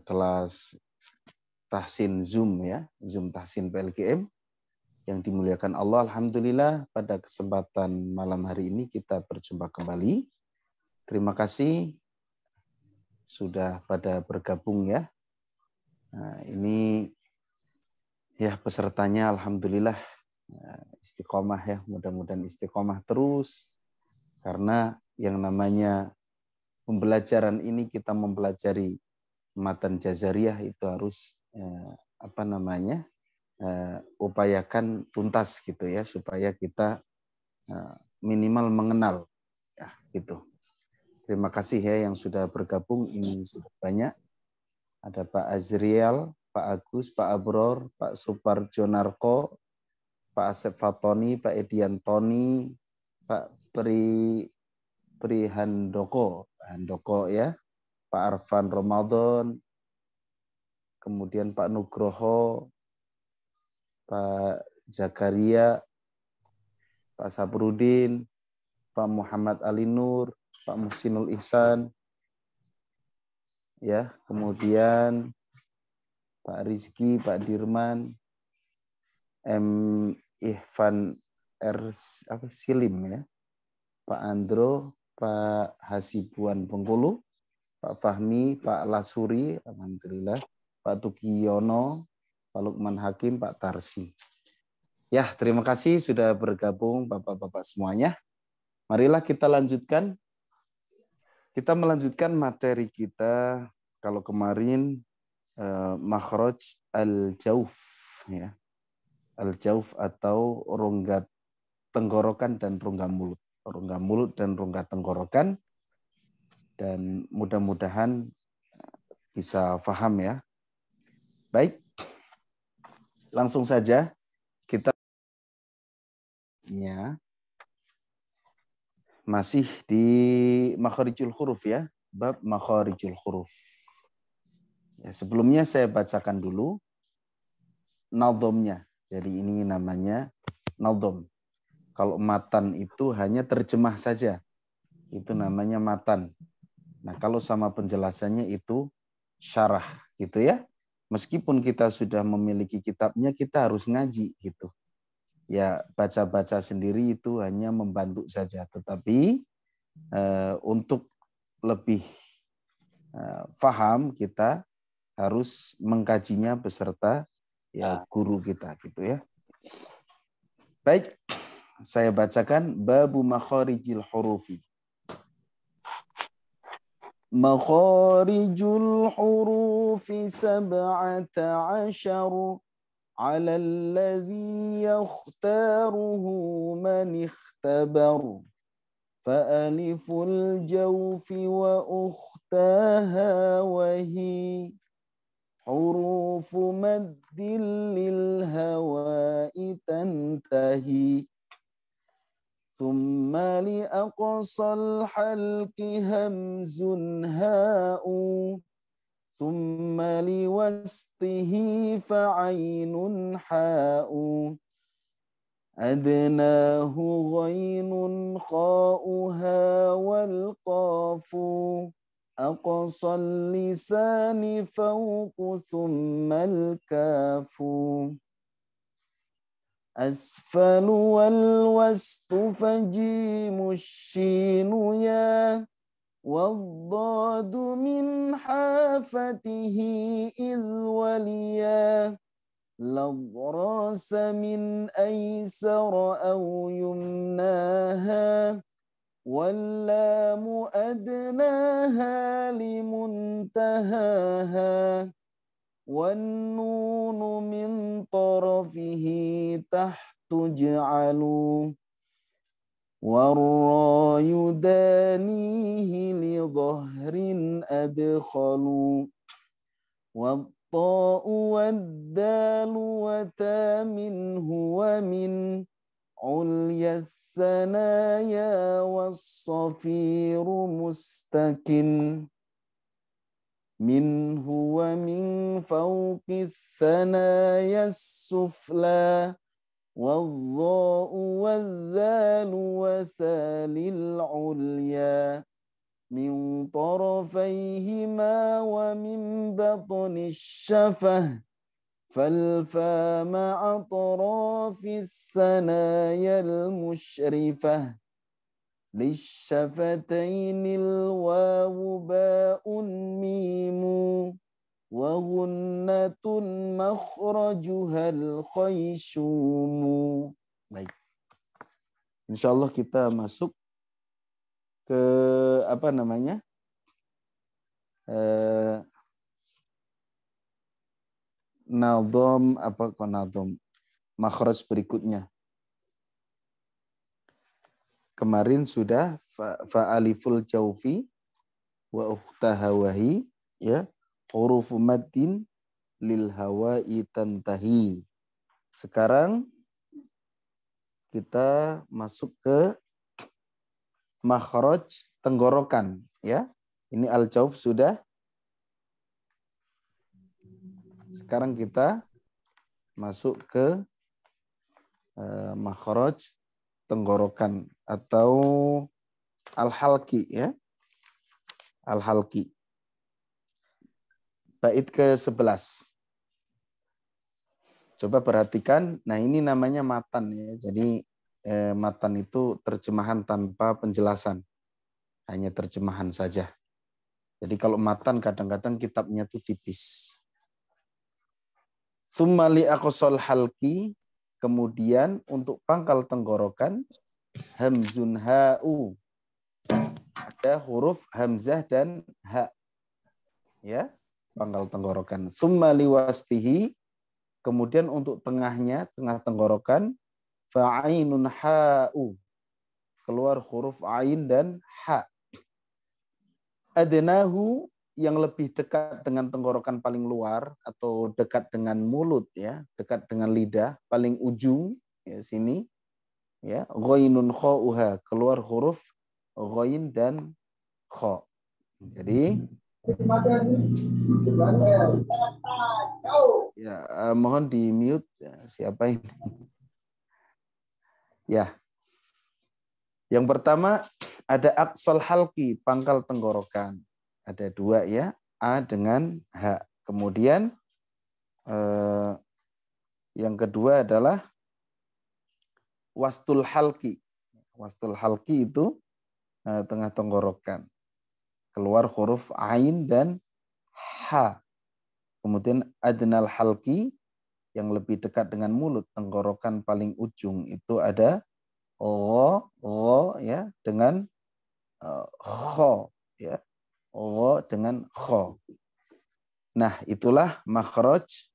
kelas tahsin Zoom ya, Zoom tahsin PLGM yang dimuliakan Allah. Alhamdulillah pada kesempatan malam hari ini kita berjumpa kembali. Terima kasih sudah pada bergabung ya. Nah, ini ya pesertanya alhamdulillah istiqomah ya, mudah-mudahan istiqomah terus karena yang namanya pembelajaran ini kita mempelajari matan jazariyah itu harus upayakan tuntas gitu ya supaya kita minimal mengenal ya gitu. Terima kasih ya yang sudah bergabung, ini sudah banyak. Ada Pak Azriel, Pak Agus, Pak Abror, Pak Suparjo Narko, Pak Asep Fatoni, Pak Edian Toni, Pak Handoko ya, Pak Arfan Ramadan, kemudian Pak Nugroho, Pak Zakaria, Pak Sabrudin, Pak Muhammad Ali Nur, Pak Muhsinul Ihsan, ya, kemudian Pak Rizky, Pak Dirman, M. Ihvan Silim ya, Pak Andro, Pak Hasibuan Bengkulu, Pak Fahmi, Pak Lasuri, alhamdulillah, Pak Tukiyono, Pak Lukman Hakim, Pak Tarsi. Ya, terima kasih sudah bergabung Bapak-bapak semuanya. Marilah kita lanjutkan. Kita melanjutkan materi kita. Kalau kemarin makhraj al-jauf ya. Al-jauf atau rongga tenggorokan dan rongga mulut. Rongga mulut dan rongga tenggorokan. Dan mudah-mudahan bisa paham ya. Baik. Langsung saja kita ya. Masih di makharijul huruf ya, bab makharijul huruf. Ya, sebelumnya saya bacakan dulu nadhamnya. Jadi ini namanya nadham. Kalau matan itu hanya terjemah saja. Itu namanya matan. Nah, kalau sama penjelasannya itu syarah gitu ya. Meskipun kita sudah memiliki kitabnya, kita harus ngaji gitu. Ya, baca-baca sendiri itu hanya membantu saja. Tetapi untuk lebih faham kita harus mengkajinya beserta ya guru kita gitu ya. Baik, saya bacakan babu makharijil hurufi. Makharijul hurufi sab'ata asyaru ala alladhi yakhtaruhu man ikhtabaru. فألف الجوف وأختاها وهي حروف مد للهواء تنتهي ثم لأقصى الحلق همز هاء ثم لوسطه فعين حاء أدناه غين خاؤها والقاف أقصى اللسان فوق ثم الكاف أسفل والوسط فجيم الشين يا والضاد من حافته إذ وليا لضراس من أيسر أو يمناها واللام أدناها لمنتهاها والنون من طرفه تحت جعل والراء يدانيه لظهر أدخل والطاء والدال وتا منه ومن عليا الثنايا والصفير مستكن منه ومن فوق الثنايا السفلى والضاء والذال وثال العليا min tarafayhima wa min batnis syafah falfa ma'a tarafis sanayal musyrifah lisyafatainil wawu ba'un mimu wa gunnatun makhrajuhal khaysyumu. Baik. Insyaallah kita masuk ke apa namanya? Nadham apa kok nadham? Makhraj berikutnya. Kemarin sudah fa'aliful jaufi wa ukhtaha wahi ya. Huruf maddin lil hawa'i tantahi. Sekarang kita masuk ke makhraj tenggorokan ya. Ini al-jauf sudah. Sekarang kita masuk ke makhraj tenggorokan atau al-halqi ya. Al-halqi. Bait ke-11. Coba perhatikan. Nah, ini namanya matan ya. Jadi matan itu terjemahan tanpa penjelasan. Hanya terjemahan saja. Jadi kalau matan kadang-kadang kitabnya itu tipis. Summa li aqsal halqi, kemudian untuk pangkal tenggorokan hamzun ha'u. Ada huruf hamzah dan ha. Ya, pangkal tenggorokan. Summa li wastihi, kemudian untuk tengahnya, tengah tenggorokan fa'ainun ha'u. Keluar huruf ain dan ha. Adnahu, yang lebih dekat dengan tenggorokan paling luar atau dekat dengan mulut ya, dekat dengan lidah, paling ujung ya sini ya, ghainun kha'uha, keluar huruf ghain dan kha. Jadi ya, mohon di mute ya, siapa ini? Ya. Yang pertama ada aqsal halqi, pangkal tenggorokan. Ada dua ya, A dengan H. Kemudian yang kedua adalah wastul halqi. Wastul halqi itu tengah tenggorokan. Keluar huruf ain dan H. Kemudian adnal halqi, yang lebih dekat dengan mulut, tenggorokan paling ujung itu ada O ya dengan kho ya. O dengan kho. Nah, itulah makhraj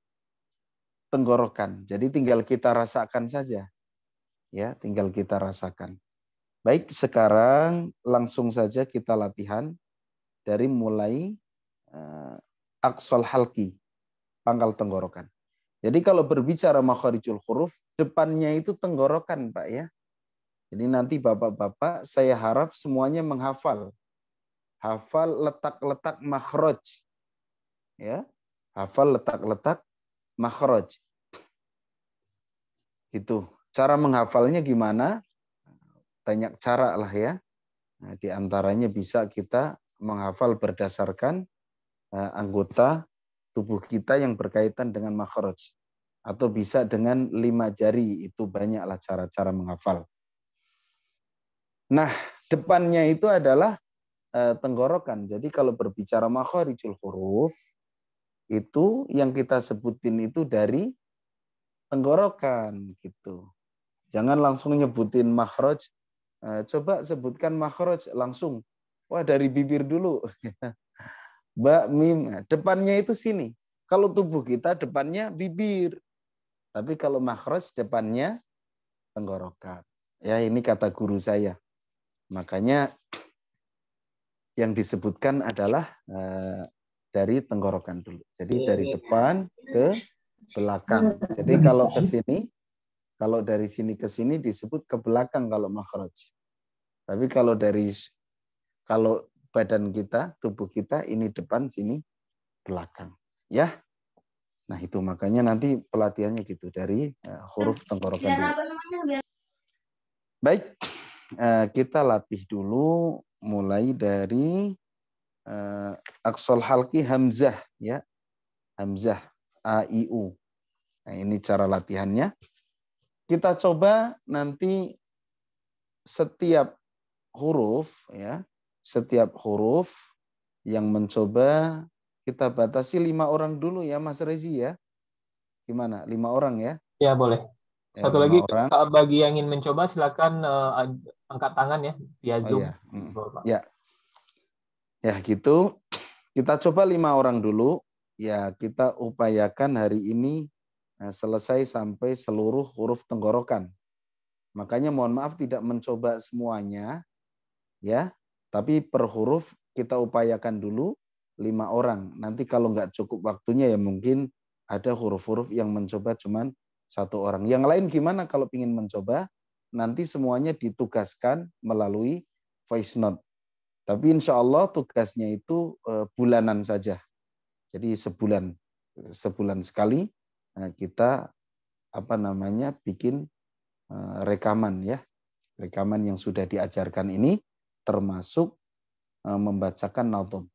tenggorokan. Jadi tinggal kita rasakan saja. Ya, tinggal kita rasakan. Baik, sekarang langsung saja kita latihan dari mulai aqsal halqi, pangkal tenggorokan. Jadi kalau berbicara makharijul huruf, depannya itu tenggorokan, Pak ya. Jadi nanti Bapak-bapak saya harap semuanya menghafal. Hafal letak-letak makhraj. Ya. Hafal letak-letak makhraj. Itu. Cara menghafalnya gimana? Banyak cara lah ya. Nah, di antaranya bisa kita menghafal berdasarkan anggota tubuh kita yang berkaitan dengan makhraj. Atau bisa dengan 5 jari. Itu banyaklah cara-cara menghafal. Nah, depannya itu adalah tenggorokan. Jadi kalau berbicara makharijul huruf, itu yang kita sebutin itu dari tenggorokan gitu. Jangan langsung nyebutin makhraj. Coba sebutkan makhraj langsung. Wah, dari bibir dulu. Ba, mim. Depannya itu sini. Kalau tubuh kita depannya bibir. Tapi kalau makhraj depannya tenggorokan. Ya, ini kata guru saya. Makanya yang disebutkan adalah dari tenggorokan dulu. Jadi dari depan ke belakang. Jadi kalau ke sini, kalau dari sini ke sini disebut ke belakang kalau makhraj. Tapi kalau badan kita, tubuh kita ini depan, sini belakang. Ya. Nah, itu makanya nanti pelatihannya gitu dari huruf tenggorokan dulu. Baik, kita latih dulu mulai dari aqsal halqi hamzah ya. Hamzah a i u. Nah, ini cara latihannya. Kita coba nanti setiap huruf ya, setiap huruf yang mencoba kita batasi 5 orang dulu ya Mas Rezi ya. Gimana? 5 orang ya? Ya, boleh. Ya, Satu 5 lagi, orang. bagi yang ingin mencoba, silakan angkat tangan ya via Oh Zoom. ya. Bapak. Ya. Ya gitu. Kita coba 5 orang dulu. Ya, kita upayakan hari ini selesai sampai seluruh huruf tenggorokan. Makanya mohon maaf tidak mencoba semuanya ya. Tapi per huruf kita upayakan dulu 5 orang. Nanti kalau nggak cukup waktunya ya mungkin ada huruf-huruf yang mencoba cuman 1 orang. Yang lain gimana kalau ingin mencoba? Nanti semuanya ditugaskan melalui voice note. Tapi insya Allah tugasnya itu bulanan saja. Jadi sebulan sekali kita bikin rekaman ya. Rekaman yang sudah diajarkan ini termasuk membacakan nadhum.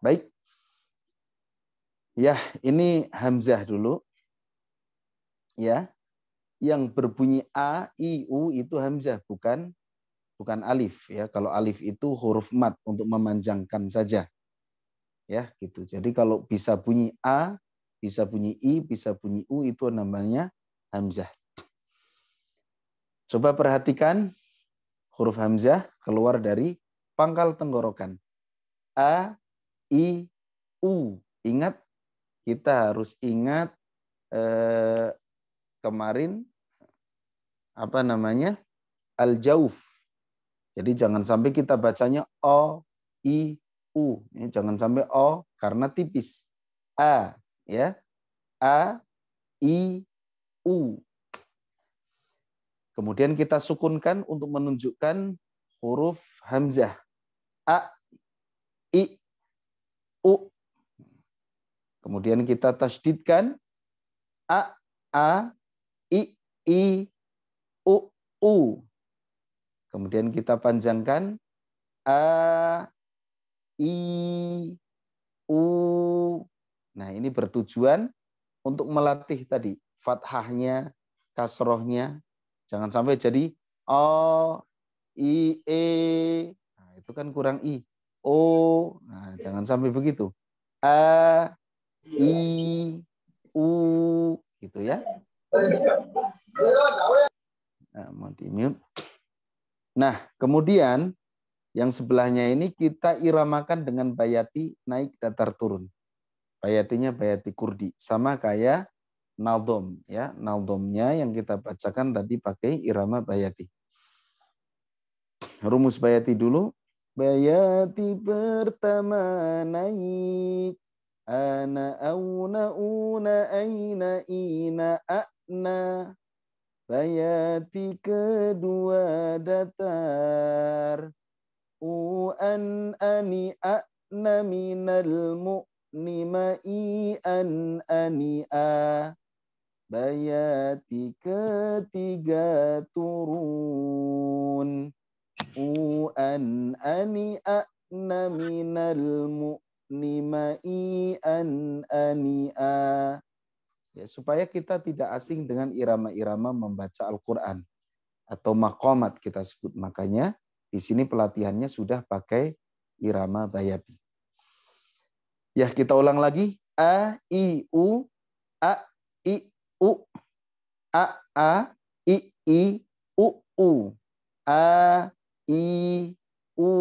Baik. Ya, ini hamzah dulu. Ya. Yang berbunyi a, i, u itu hamzah, bukan alif ya. Kalau alif itu huruf mat untuk memanjangkan saja. Ya, gitu. Jadi kalau bisa bunyi a, bisa bunyi i, bisa bunyi u itu namanya hamzah. Coba perhatikan huruf hamzah keluar dari pangkal tenggorokan. A, i, u. Ingat, kita harus ingat kemarin al-jauf. Jadi jangan sampai kita bacanya o, i, u. Jangan sampai o karena tipis. A, ya. A, i, u. Kemudian kita sukunkan untuk menunjukkan huruf hamzah. A, i, u. Kemudian kita tasdidkan. A, i, u. Kemudian kita panjangkan. A, i, u. Nah, ini bertujuan untuk melatih tadi fathahnya, kasrohnya. Jangan sampai jadi o, i, e. Nah, itu kan kurang i. O. Nah, jangan sampai begitu. A, i, u. Gitu ya. Nah, mau di-mute. Nah, kemudian yang sebelahnya ini kita iramakan dengan bayati naik datar turun. Bayatinya bayati kurdi. Sama kayak nadhom. Ya. Nadhomnya yang kita bacakan tadi pakai irama bayati. Rumus bayati dulu. Bayati pertama naik. Ana, auna, una, aina, ina, a'na. Bayati kedua datar. U'an, ani, a'na, minal mu'ni, ma'i, an, ani, a. Bayati ketiga turun. U'an, ani, a'na, minal mu'ni, ma'i, an, ani, a. Ya, supaya kita tidak asing dengan irama-irama membaca Al-Quran atau maqamat kita sebut. Makanya di sini pelatihannya sudah pakai irama bayati. Ya, kita ulang lagi. A, I, U, A, I, U, A, I, U, U. A, I, U.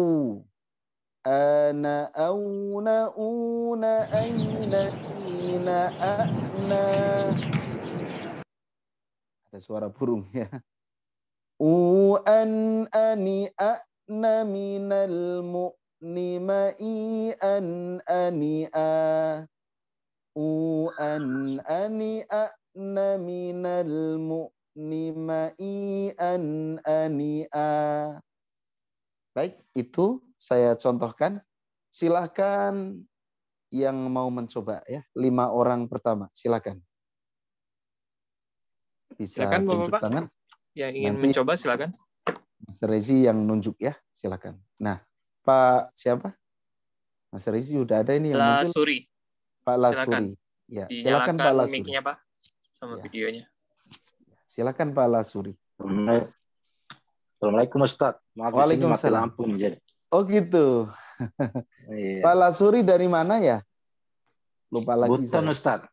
Ana, auna, una, aina, ina, a'na. Ada suara burung ya. U'an, ani, a'na, minal mu'ni, ma'i, an, ani, a. U'an, ani, a'na, minal mu'ni, ma'i, an, ani, a. Baik, itu saya contohkan. Silakan yang mau mencoba ya. 5 orang pertama, silakan. Bisa Silakan tunjuk Bapak-bapak. tangan. Yang ingin Nanti mencoba silakan. Mas Rezi yang nunjuk ya. silakan. Nah, Pak siapa? Mas Rizie sudah ada ini yang muncul. Lasuri. Pak Lasuri. Ya, silakan Pak Dinyalakan Lasuri. mic-nya, Pak, sama Ya. videonya. Silakan Pak Lasuri. Assalamualaikum Ustaz. Maaf di sini mati Waalaikumsalam. lampu nih jadi. Oh gitu. Iya. Pak Lasuri dari mana ya? Lupa lagi Buton saya. Ustaz.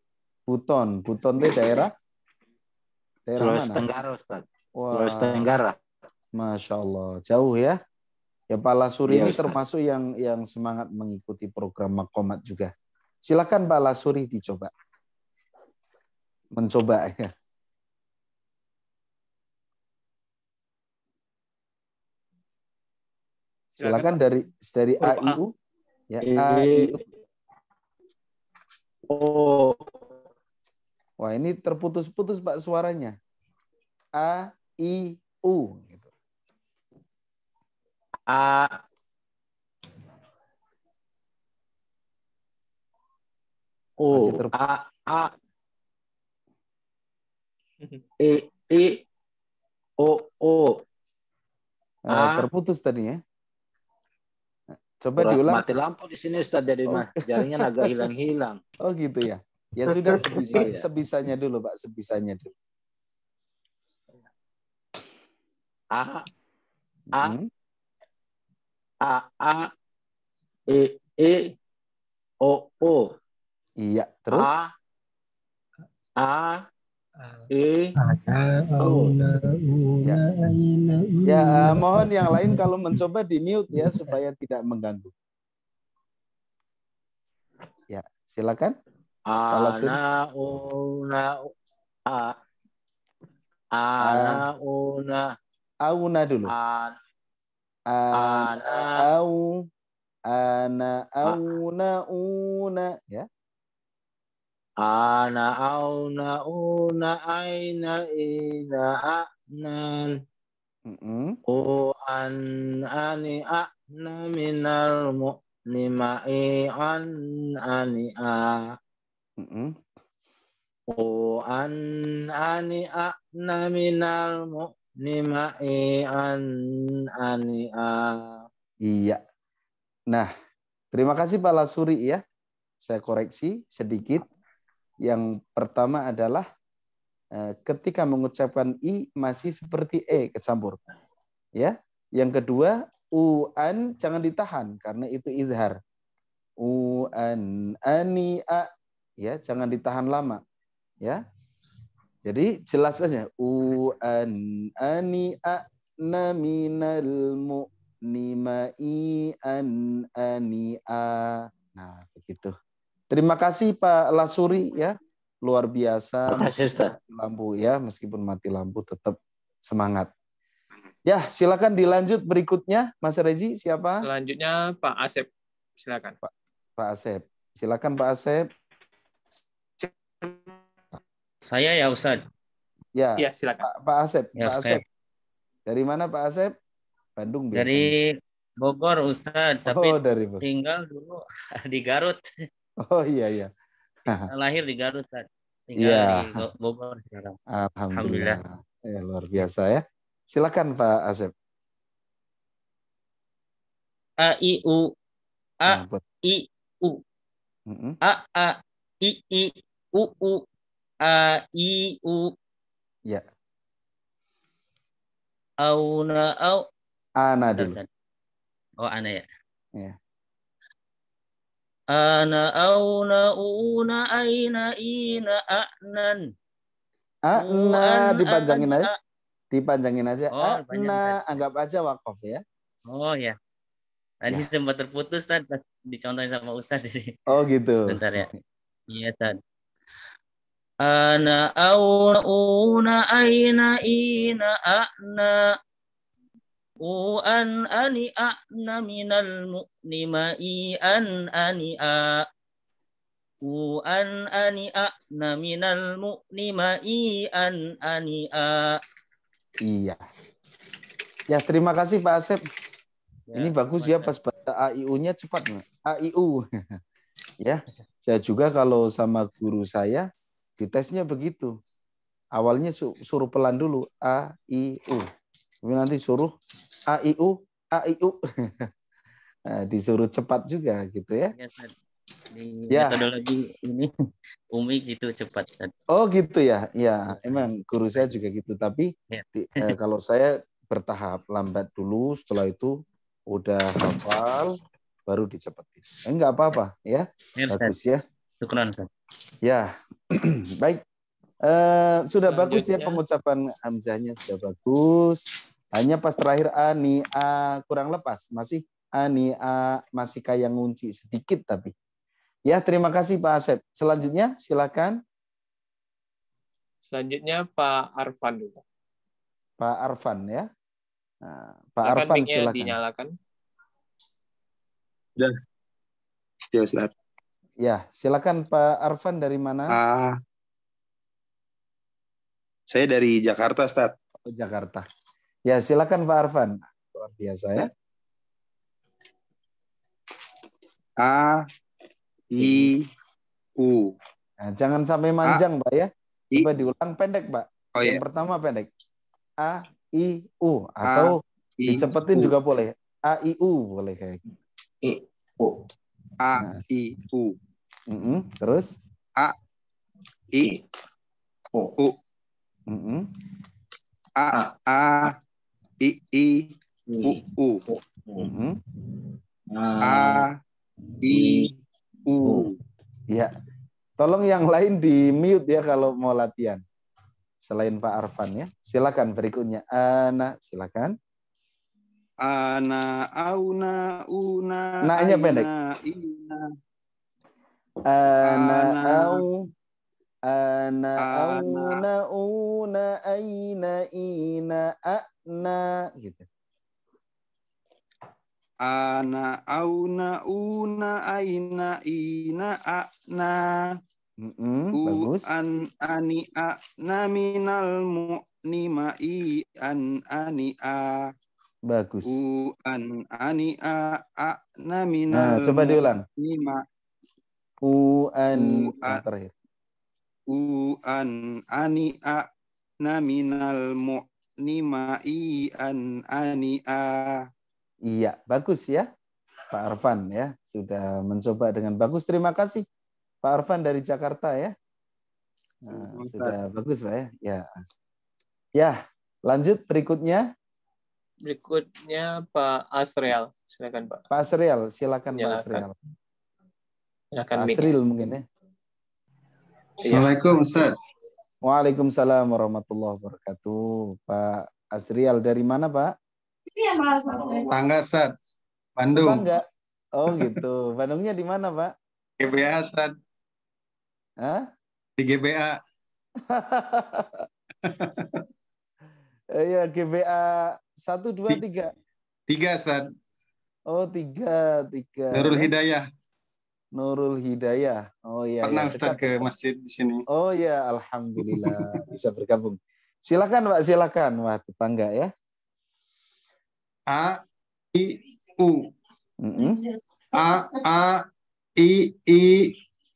Buton. Buton itu daerah Sulawesi mana? Tenggara Ustaz. Sulawesi Wah, Tenggara. Masya Allah. Jauh ya. Ya Pak Lasuri Iya, ini Ustaz. termasuk yang semangat mengikuti program Makomat juga. Silakan Pak Lasuri dicoba. Mencoba ya. Silakan dari AIU. Ya, AIU. Oh. Wah, ini terputus-putus Pak suaranya. AIU. Gitu. A. O. A. E. O. Terputus tadi ya. Coba diulang. Mati lampu di sini Ustaz, jadi jaringnya agak hilang-hilang. Oh gitu ya. Ya sudah sebisanya dulu Pak, sebisanya dulu. A. E. O. Iya, terus? E. O. Ya, mohon yang lain kalau mencoba di mute ya supaya tidak mengganggu. Ya, silakan. Ana Auna dulu. Una ya. Ana auna aina ina anan. O ani ana minal mu'nimai an ani a. O ani ana minal mu'nimai an ani a. Iya. Nah, terima kasih Pak Lasuri ya. Saya koreksi sedikit. Yang pertama adalah ketika mengucapkan I masih seperti E kecampur. Ya. Yang kedua, U-an jangan ditahan karena itu izhar. U-an ani a ya, jangan ditahan lama. Ya. Jadi jelas saja U-an ani a na minal mu'nimai an ani a. Nah, begitu. Terima kasih Pak Lasuri ya. Luar biasa. Meskipun lampu ya, meskipun mati lampu tetap semangat. Ya, silakan dilanjut berikutnya Mas Rezi, siapa? Selanjutnya Pak Asep. Silakan. Pak Asep. Silakan Pak Asep. Saya ya Ustaz. Ya, silakan. Pak Asep. Ya, Pak Asep. Dari mana Pak Asep? Bandung biasanya. Dari Bogor Ustaz, tapi dari Bogor. tinggal dulu di Garut. Oh iya. Lahir di Garut Ustaz. Tinggal di Bogor sekarang. Alhamdulillah. Ya, luar biasa ya. Silakan Pak Asep. A I U A I U A I U A I U. Ya. Auna au. Ana dulu. Oh, ana ya. Ya. Ana auna una aina ina a'nan. Ana dipanjangin aja. Dipanjangin aja. Oh, Ana anggap aja wakaf ya. Oh ya. Tadi sempat terputus Tad, dicontohin sama Ustaz jadi. Oh gitu. Sebentar ya. Iya Tad. Ana auna aina ina a'na. An ani a'na minal mu'nimai an ani a. An ani a'na minal mu'nimai an ani a. Iya. Ya, terima kasih Pak Asep. Ini bagus ya, pas baca AIU-nya cepat. AIU. Ya, saya juga kalau sama guru saya ditesnya begitu. Awalnya suruh pelan dulu, AIU. Tapi nanti suruh AIU, A, I, U. Nah, disuruh cepat juga gitu ya. Ya, Ustaz. Di Ya. metodologi ini Umi gitu cepat, Ustaz. Oh gitu ya. Ya, emang guru saya juga gitu. Tapi Ya. kalau saya bertahap, lambat dulu, setelah itu udah hafal, baru dicepetin. Enggak apa-apa ya. Ya, Ustaz. Bagus ya. Syukran, Ustaz. Ya, baik. Sudah bagus ya Selanjutnya. pengucapan hamzahnya, sudah bagus. Hanya pas terakhir ani a kurang lepas, masih ani a masih kayak ngunci sedikit tapi. Ya, terima kasih Pak Asep. Selanjutnya silakan Selanjutnya Pak Arfan dulu. Pak Arfan ya. Nah, Pak Silakan Arfan mic-nya silakan. dinyalakan. Ya, Ustaz. Ya, silakan Pak Arfan dari mana? Saya dari Jakarta, Ustaz. Oh, Jakarta. Ya, silakan Pak Arfan. Luar biasa ya. A, I, U. Nah, jangan sampai manjang, Pak ya. Coba diulang pendek, Pak. Oh Yang iya. pertama pendek. A, I, U. Atau I, dicepetin U. juga boleh. A, I, U boleh kayak gitu. U. A, I, U. Terus? A, I, U. A, I, U, U. A, I, U. Ya. Tolong yang lain di mute ya kalau mau latihan. Selain Pak Arfan ya. Silakan berikutnya. Ana, silakan. Ana, auna, una, Naknya pendek. ina. Ana, Ana, au. Ana, auna, una, aina, ina, ana. Gitu. Ana, auna, una, aina, ina, ana. Bagus. An, ani, a, na, minal, mu'nima, i, an, ani, a. Bagus. An, ani, a, na, Nah, minal, coba diulang. mu'nima. Yang terakhir. An, ani, a, na, minal, mu'nima, i, an, ani, a. Iya, bagus ya. Pak Arfan ya. Sudah mencoba dengan bagus. Terima kasih. Pak Arfan dari Jakarta ya. Nah, sudah bagus Pak ya. Ya. Ya, lanjut berikutnya. Berikutnya Pak Asriel. Silakan Pak. Pak Asriel, silakan Pak Silakan. Asriel. Silakan Pak mic. Asriel mungkin ya. Assalamualaikum Ustaz. Waalaikumsalam warahmatullahi wabarakatuh. Pak Asriel dari mana Pak? Tangga Ustaz. Bandung. Tetangga. Oh gitu. Bandungnya di mana Pak? GBA Ustaz. Hah? Di GBA. Iya, GBA 1, 2, 3. 3 Ustaz. Oh, 3. Nurul Hidayah. Nurul Hidayah. Oh iya. Pernah Ya, Ustaz ke masjid di sini. Oh ya, alhamdulillah bisa bergabung. Silakan Pak, silakan. Wah, tetangga ya. A, I, U. A, I,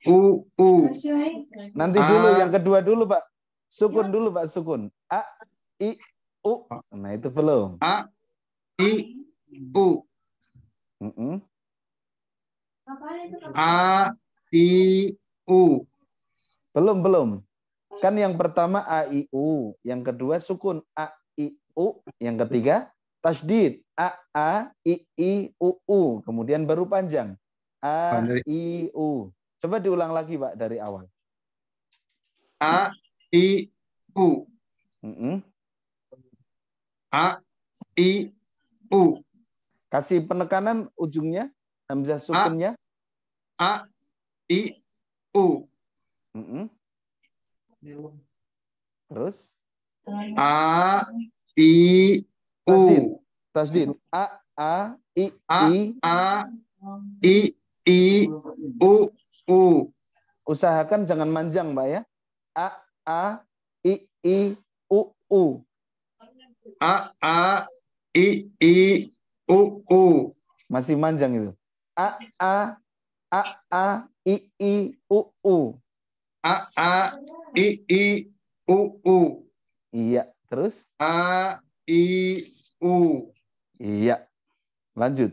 U, U. Nanti dulu yang kedua dulu Pak. Sukun dulu Pak, sukun. A, I, U. Nah, itu belum. A, I, U. A, I, U. Belum. Kan yang pertama A, I, U. Yang kedua sukun A, I, U. Yang ketiga tasydid A, I, U, U. Kemudian baru panjang. A, I, U. Coba diulang lagi Pak dari awal. A, I, U. A, I, U. Kasih penekanan ujungnya, hamzah sukunnya. A, I, U. Terus? A, I, U. Tasdid. A, I, I, U, U. Usahakan jangan manjang, Mbak ya. A, I, U, U. A, I, U, U. Masih manjang itu. A, I, U, U. A, I, U, U. Iya, terus? A, I, U. Iya. Lanjut.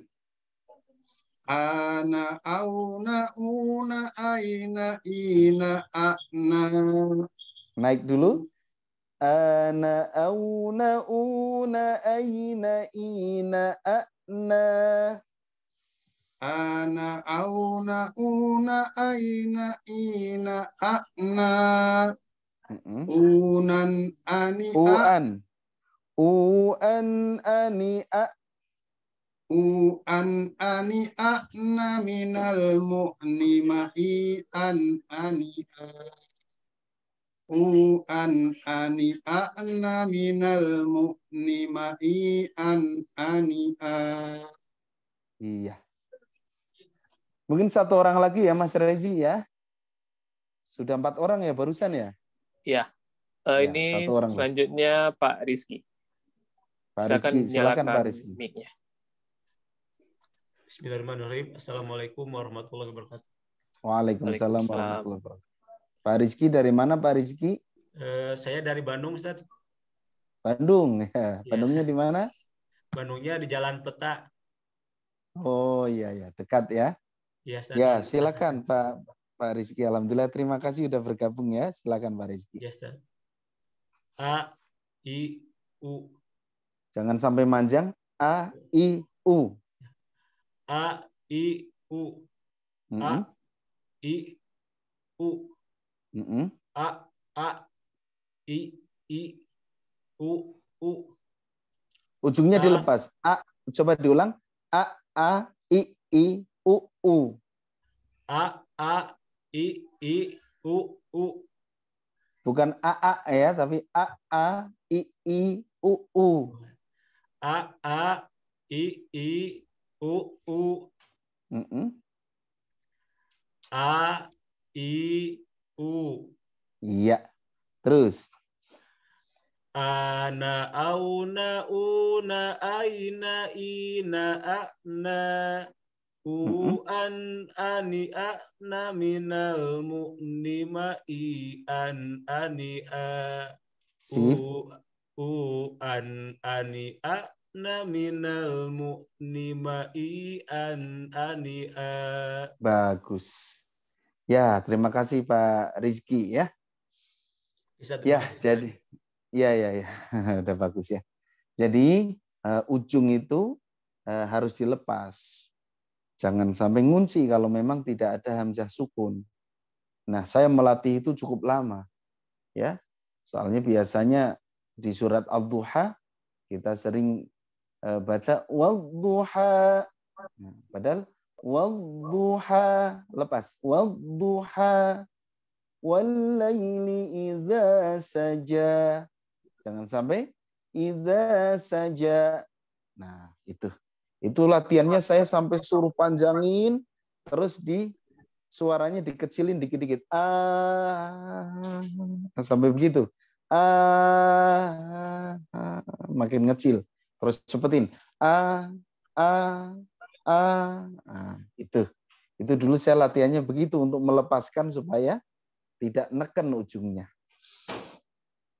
Ana auna una aina ina ana. Naik dulu. Ana auna una aina ina ana. Ana auna una aina ina ana. Unan ani a. Uan ani a. Uan ani ana minal mu'nimai an ani a. Uan ani ana minal mu'nimai an ani a. Iya. Mungkin satu orang lagi ya Mas Rezi ya. Sudah 4 orang ya barusan ya? Ya, Ya, ini satu orang. selanjutnya Pak Rizky. Pak Silakan Rizky, silakan Pak nyalakan Rizky. mic-nya. Bismillahirrahmanirrahim. Assalamualaikum warahmatullahi wabarakatuh. Waalaikumsalam Waalaikumsalam. warahmatullahi wabarakatuh. Pak Rizky dari mana Pak Rizky? Saya dari Bandung, Ustaz. Bandung. Ya. Ya. Bandungnya di mana? Bandungnya di Jalan Peta. Oh iya ya, dekat ya. Ya, Ustaz. Ya, silakan Pak Rizky. Alhamdulillah, terima kasih sudah bergabung ya. Silakan Pak Rizky. Ya, Ustaz. A, I, U. Jangan sampai manjang. A, I, U. A, I, U. A, I, U. A, I, U, U. Ujungnya dilepas. A, coba diulang. A, I, U, U. A, I, U, U. Bukan A ya, tapi A, I, U, U. A, I, U, U. A, I, U. Iya. Terus. Ana auna una aina ina ana. Uan ani ana minal mu'nimai an ani a. Uan ani ana minal mu'nimai an ani a. Bagus. Ya, terima kasih Pak Rizky ya. Ya, jadi ya. Udah bagus ya. Jadi ujung itu harus dilepas. Jangan sampai ngunci kalau memang tidak ada hamzah sukun. Nah, saya melatih itu cukup lama. Ya. Soalnya biasanya di surat Ad-Duha kita sering baca wad-duha. Nah, padahal wad-duha lepas. Wad-duha wal-laili idza saja. Jangan sampai idza saja. Nah, itu. Itu latihannya saya sampai suruh panjangin, terus suaranya dikecilin dikit-dikit. Sampai begitu. Makin ngecil. Terus cepetin. Itu. Itu dulu saya latihannya begitu untuk melepaskan supaya tidak neken ujungnya.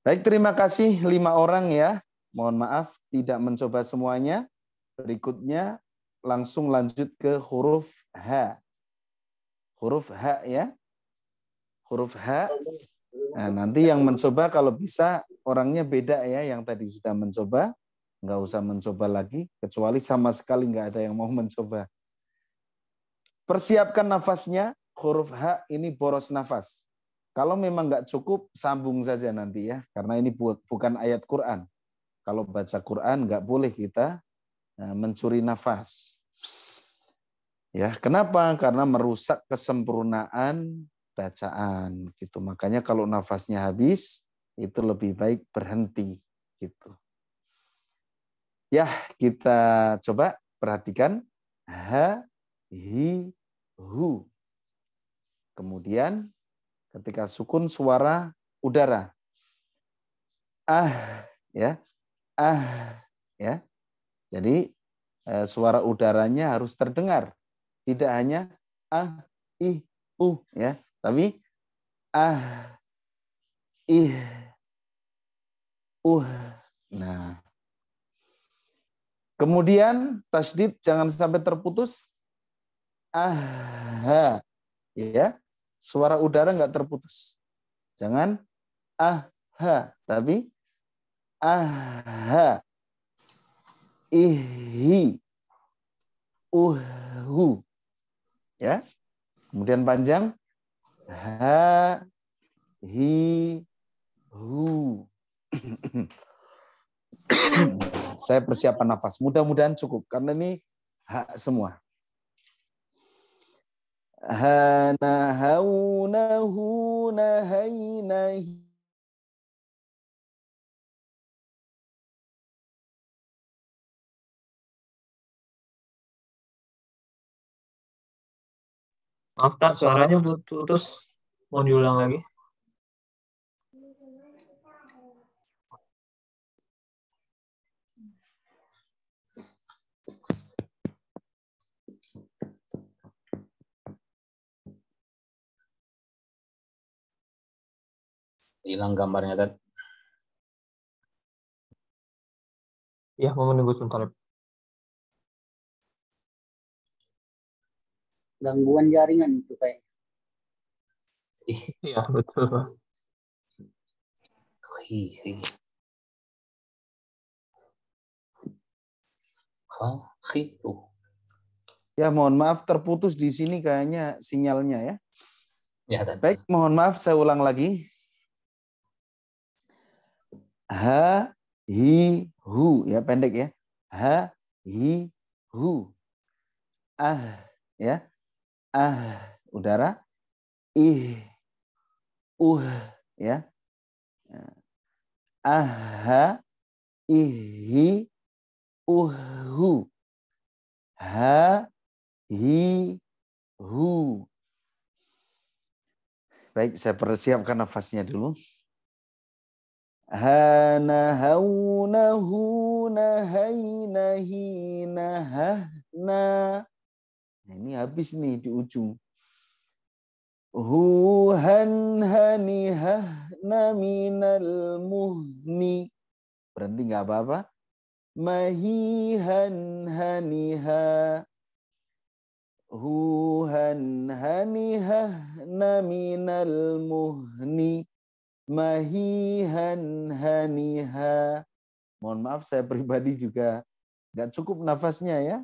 Baik, terima kasih 5 orang ya. Mohon maaf tidak mencoba semuanya. Berikutnya langsung lanjut ke huruf H. Huruf H ya. Huruf H. Nah, nanti yang mencoba kalau bisa orangnya beda ya. Yang tadi sudah mencoba. Nggak usah mencoba lagi. Kecuali sama sekali nggak ada yang mau mencoba. Persiapkan nafasnya. Huruf H ini boros nafas. Kalau memang nggak cukup, sambung saja nanti ya. Karena ini bukan ayat Quran. Kalau baca Quran nggak boleh kita mencuri nafas. Ya, kenapa? Karena merusak kesempurnaan bacaan gitu. Makanya kalau nafasnya habis itu lebih baik berhenti gitu. Ya, kita coba perhatikan ha, hi, hu. Kemudian ketika sukun suara udara. Ya. Ya. Jadi suara udaranya harus terdengar. Tidak hanya ya, tapi Nah. Kemudian tasydid jangan sampai terputus. Aha. Ya. Suara udara nggak terputus. Jangan aha, tapi aha. Ihi. Uhu. Ya. Kemudian panjang. Ha. Hi. Hu. Saya persiapan nafas. Mudah-mudahan cukup karena ini hak semua. Hana haunahu nahainahi. Maaf, Tak, suaranya putus. Mau diulang lagi? Hilang gambarnya tadi. Ya, mau menunggu sebentar. Gangguan jaringan itu kayak. Iya, betul, Pak. Ya, mohon maaf terputus di sini kayaknya sinyalnya ya. Ya, tadi. Baik, mohon maaf saya ulang lagi. Ha, hi, hu. Ya, pendek ya. Ha, hi, hu. Ah, ya. Ah, udara. Ih, ya. Aha, ihi, uhu. Ha, hi, hu. Baik, saya persiapkan nafasnya dulu. Hana haunahu nahainahi nahahna. Ini habis nih di ujung. Huhan hanihahna minal muhni. Berhenti nggak apa-apa. Mahihan haniha. Huhan hanihahna minal muhni. Mahihan haniha. Mohon maaf saya pribadi juga nggak cukup nafasnya ya.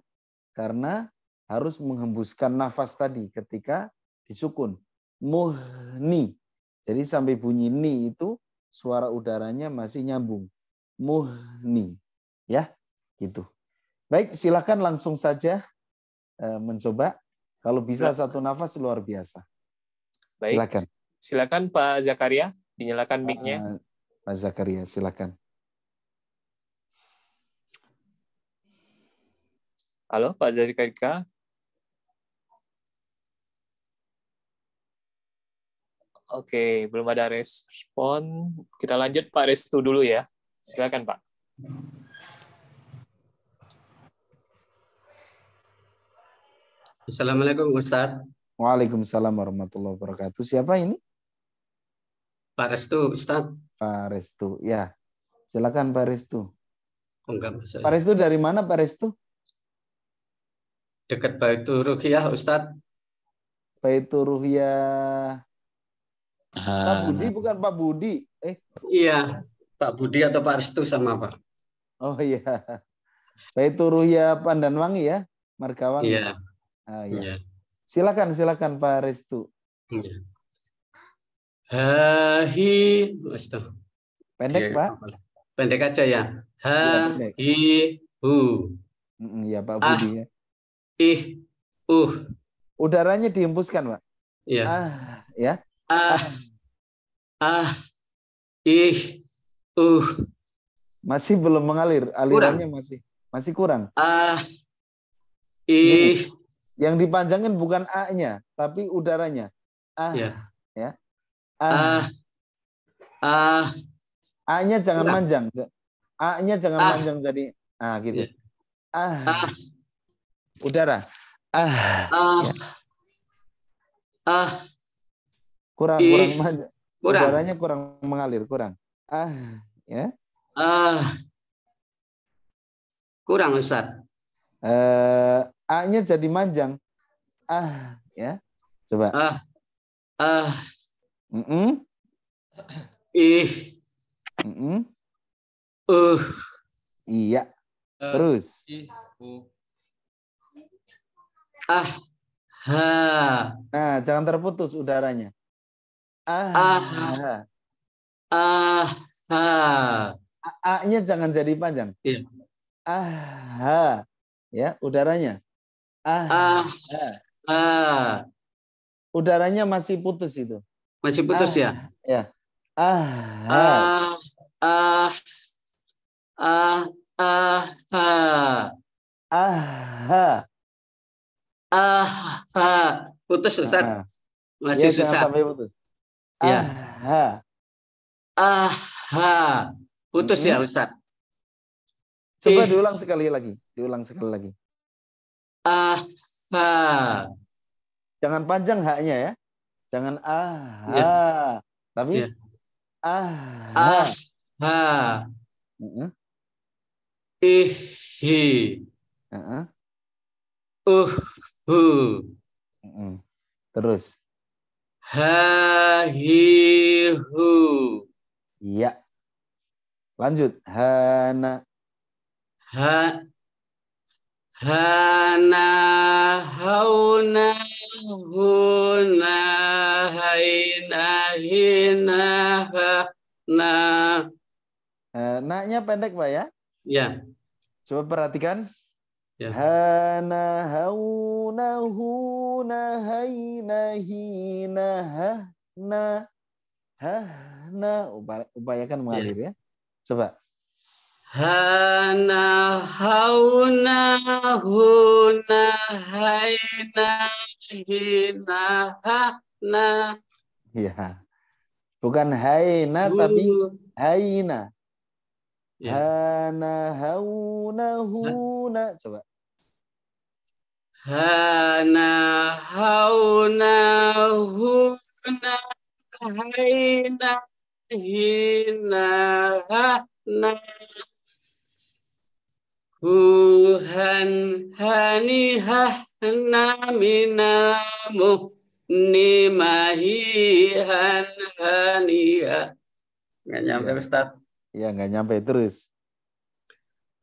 Karena harus menghembuskan nafas tadi ketika disukun. Muhni. Jadi sampai bunyi ni itu suara udaranya masih nyambung. Muhni. Ya, gitu. Baik, silakan langsung saja mencoba. Kalau bisa satu nafas luar biasa. Baik, Silakan. Silakan Pak Zakaria, dinyalakan mic-nya. Pak Zakaria, silakan. Halo, Pak Zakaria. Oke, belum ada respon. Kita lanjut Pak Restu dulu ya. Silakan Pak. Assalamualaikum Ustaz. Waalaikumsalam warahmatullahi wabarakatuh. Siapa ini? Pak Restu, Ustaz. Pak Restu. Ya, silakan Pak Restu. Oh, enggak masuk. Pak Restu dari mana Pak Restu? Dekat Baitur Ruqyah, Ustaz. Baitur Ruqyah. Pak Budi bukan Pak Budi. Iya, Pak Budi atau Pak Restu sama Pak. Oh iya. Baitur Ruqyah Pandanwangi ya, Margawangi. Iya. Iya. Silakan Pak Restu. Iya. Hahi, Restu. Pendek Pak? Pendek aja ya. Hi, hu. Iya Pak Budi ya. Ih, Udaranya dihembuskan Pak. Iya. Ya. Ih, Masih belum mengalir, alirannya masih kurang. Ih. Yang dipanjangin bukan A-nya, tapi udaranya. Ya. A-nya jangan manjang. A-nya jangan manjang jadi gitu. Udara. Kurang manjang. Udaranya kurang mengalir, kurang. Ya. Kurang Ustaz. A-nya jadi manjang. Ya. Coba. Mm-mm. Mm-mm. Iya. Terus. Nah, jangan terputus udaranya. A-nya jangan jadi panjang. Ya, udaranya. Udaranya masih putus itu. Masih putus ya? Ya. Putus Ustaz. Ya, Masih jangan susah. sampai putus. Ya. Putus ya Ustaz. Coba diulang sekali lagi. Jangan panjang haknya ya. Jangan tapi Terus. Iya. Lanjut. Hana. Hana hauna huna haina hina hana. Naknya pendek Pak ya? Ya. Coba perhatikan. Ya. Hana hauna huna haina hina hana. Upayakan mengalir ya. Coba. Hana hauna huna haina hina hana. Ya. Bukan haina tapi haina. Ya. Hana hauna huna. Coba. Hana hauna huna haina hina hana. Huhan hani hana minamu nimahihan hania. Nggak nyampe Ustaz. Ya nggak nyampe terus.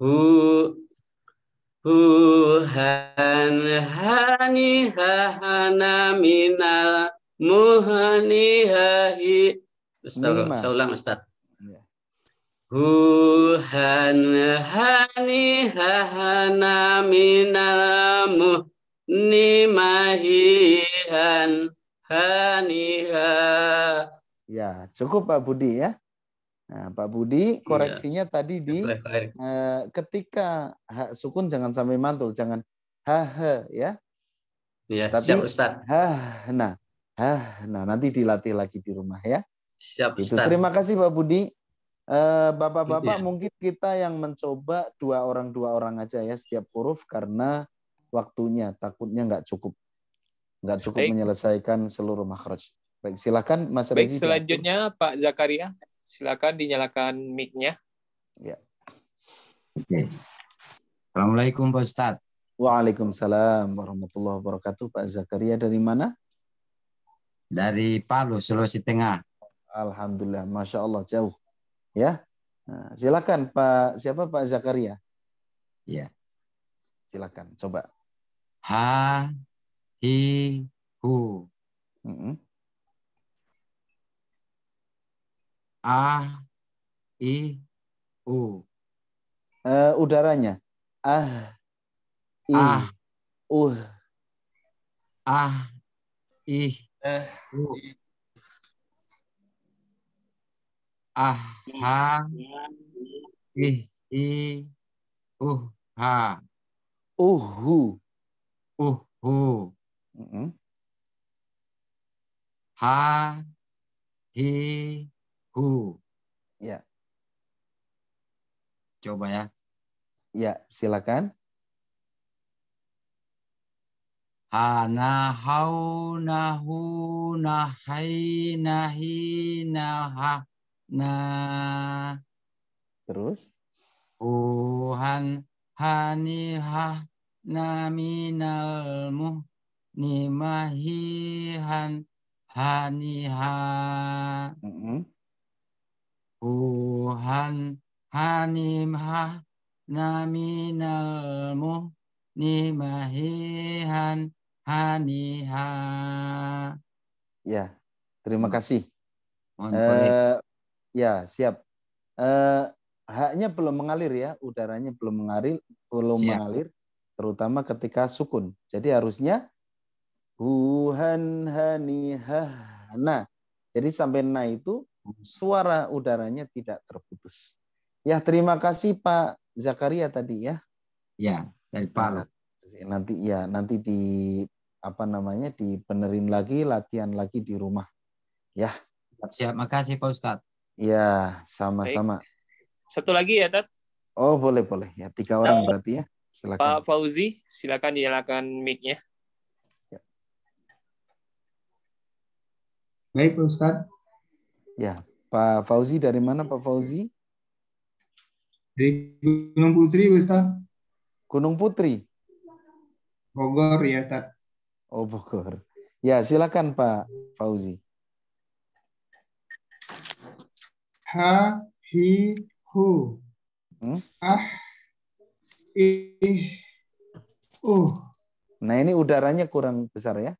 Huhan hani hana minal muhanihahi. Astagfirullah. Saya ulang Ustaz. Huhan hani hana minamu nimahihan haniha. Ya, cukup Pak Budi ya. Nah, Pak Budi koreksinya tadi di ketika hak sukun jangan sampai mantul, jangan ya. Ya, tapi siap Ustaz. Nah, nanti dilatih lagi di rumah ya. Siap Itu. Ustaz. Terima kasih Pak Budi. Bapak-bapak mungkin kita yang mencoba dua orang aja ya setiap huruf karena waktunya takutnya nggak cukup menyelesaikan seluruh makhraj. Baik, silakan Mas Rezi. Baik, selanjutnya Pak Zakaria, silakan dinyalakan mic-nya. Ya. Oke. Assalamualaikum Pak Ustadz. Waalaikumsalam warahmatullahi wabarakatuh. Pak Zakaria dari mana? Dari Palu, Sulawesi Tengah. Alhamdulillah, Masya Allah jauh. Ya, nah, silakan Pak. Siapa Pak Zakaria? Ya. Silakan, coba. Ha, hi, hu. A, I, U. Udaranya. I, U. I, U. Ha, I, ha. Uhu. Ha, hi, hu. Ya. Coba ya. Ya, silakan. Hana hau nahu nahai nahi naha na. Terus. Huhan hanihah naminal muhnimahihan haniha Tuhan hanimah naminal muhnimahihan haniha. Ya, terima kasih. Mohon Ya, siap. Haknya belum mengalir ya, udaranya belum mengalir, terutama ketika sukun. Jadi harusnya huhan hanihah. Nah, jadi sampai na itu suara udaranya tidak terputus. Ya, terima kasih Pak Zakaria tadi ya. Ya, dari Palu. Nanti di dibenerin lagi, latihan lagi di rumah. Ya. Siap, makasih Pak Ustadz. Ya, sama-sama. Baik. Satu lagi ya, Tat. Oh, boleh. Ya, 3 orang berarti ya. Silakan. Pak Fauzi, silakan dinyalakan mic-nya. Ya. Baik, Pak Ustadz. Ya, Pak Fauzi dari mana Pak Fauzi? Dari Gunung Putri, Ustadz. Gunung Putri. Bogor, ya, Ustadz. Oh, Bogor. Ya, silakan Pak Fauzi. Ha, hi, hu. Ah, ih, Nah, ini udaranya kurang besar ya?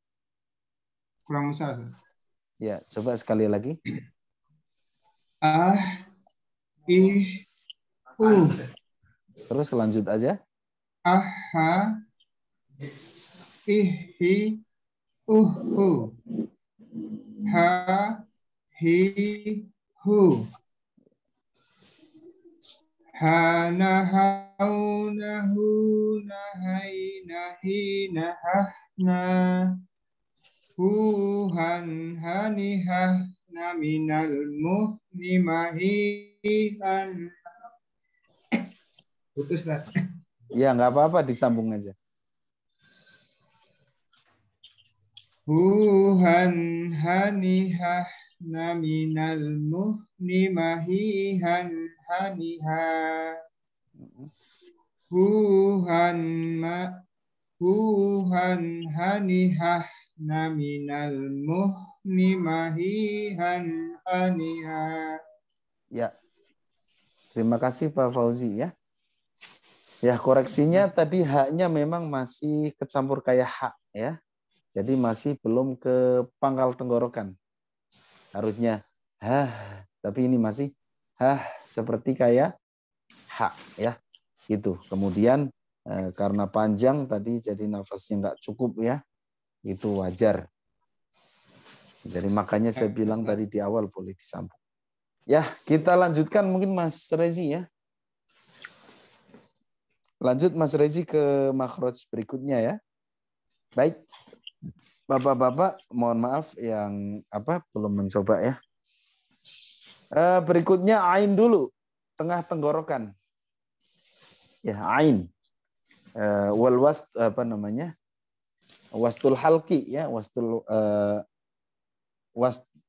Kurang besar, Ustadz. Ya, coba sekali lagi. Ah, ih, Terus lanjut aja. aha, ih, hi, ha, hi, hu. Ha, na, hau, nahu, nahai, nahi, nahah, na. Huhan, hanihah, naminal muhnimahihan. Putus, Nat. Ya, nggak apa-apa, disambung aja. Huhan, hanihah, naminal muhnimahihan haniha. Huhan hanihah, naminal muhnimahihan haniha. Ya. Terima kasih Pak Fauzi ya. Ya, koreksinya tadi haknya memang masih kecampur kayak hak ya. Jadi masih belum ke pangkal tenggorokan. Harusnya tapi ini masih seperti kayak hak ya. Itu. Kemudian karena panjang tadi jadi nafasnya nggak cukup ya. Itu wajar. Jadi makanya saya bilang tadi di awal boleh disambung. Ya, kita lanjutkan mungkin Mas Rezi ya. Lanjut Mas Rezi ke makhraj berikutnya ya. Baik. Bapak-bapak, mohon maaf yang belum mencoba ya. Berikutnya ain dulu, tengah tenggorokan. Ya, ain. Wal wast wastul halqi ya, wastul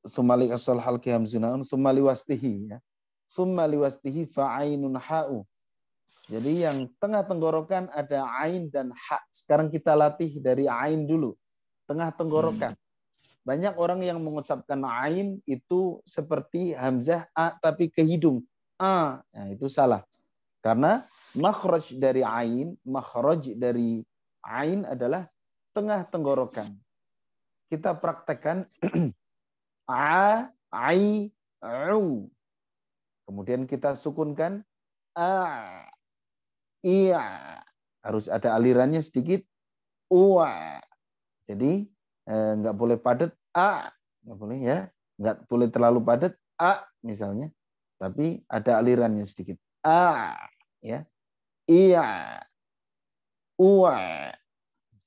sumali asal halqi hamzunaun sumali wastihi ya. Sumali wastihi fa ainun ha'u. Jadi yang tengah tenggorokan ada ain dan ha. Sekarang kita latih dari ain dulu. Tengah tenggorokan. Banyak orang yang mengucapkan ain itu seperti hamzah a tapi ke hidung. A. Nah, itu salah. Karena makhraj dari ain adalah tengah tenggorokan. Kita praktekkan a, ai, au. Kemudian kita sukunkan a. Iya, harus ada alirannya sedikit. Uwa. Jadi nggak boleh padat a, nggak boleh ya, nggak boleh terlalu padat a misalnya, tapi ada alirannya sedikit. A, ya, iya, uwa.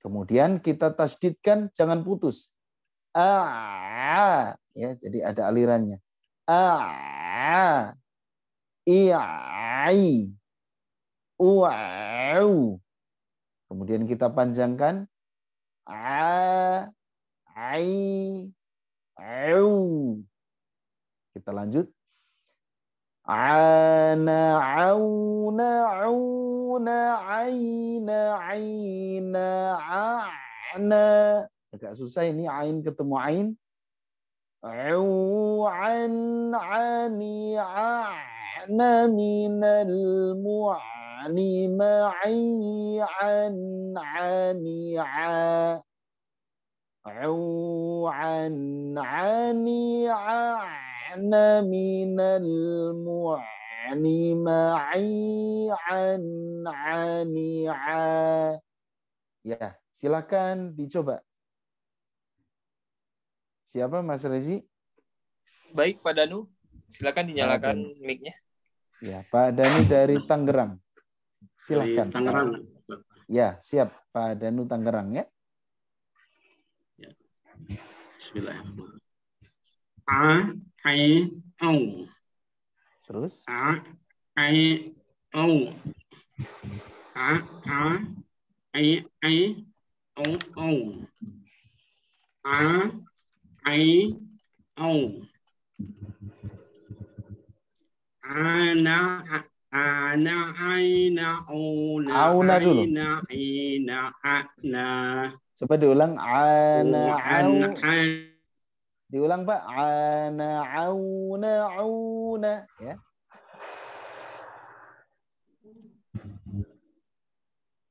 Kemudian kita tasdidkan, jangan putus. A, ya, jadi ada alirannya. A, iya, wow. Kemudian kita panjangkan ai, au. Kita lanjut. Ana, auna, auna, aina, aina, ana. Agak susah ini ain ketemu ain. An, ani, ana, minal mu'ani, ma'i, an, ani, a. An, ani, ana, minal mu'ani, ma'i, an, ani, a. Ya, silakan dicoba. Siapa Mas Rezi? Baik, Pak Danu. Silakan dinyalakan mic-nya. Ya, Pak Danu dari Tangerang. Silakan. Dari Tangerang. Ya, siap. Pak Danu Tangerang ya. Bismillahirrahmanirrahim. A, ai, au. Terus? A, ai, au. A, ai, au, au. A, ai, au. Ana, aina, Auna dulu. aina, ana. Coba diulang. Ana, au. An, Diulang Pak. Ana, auna, auna. Ya.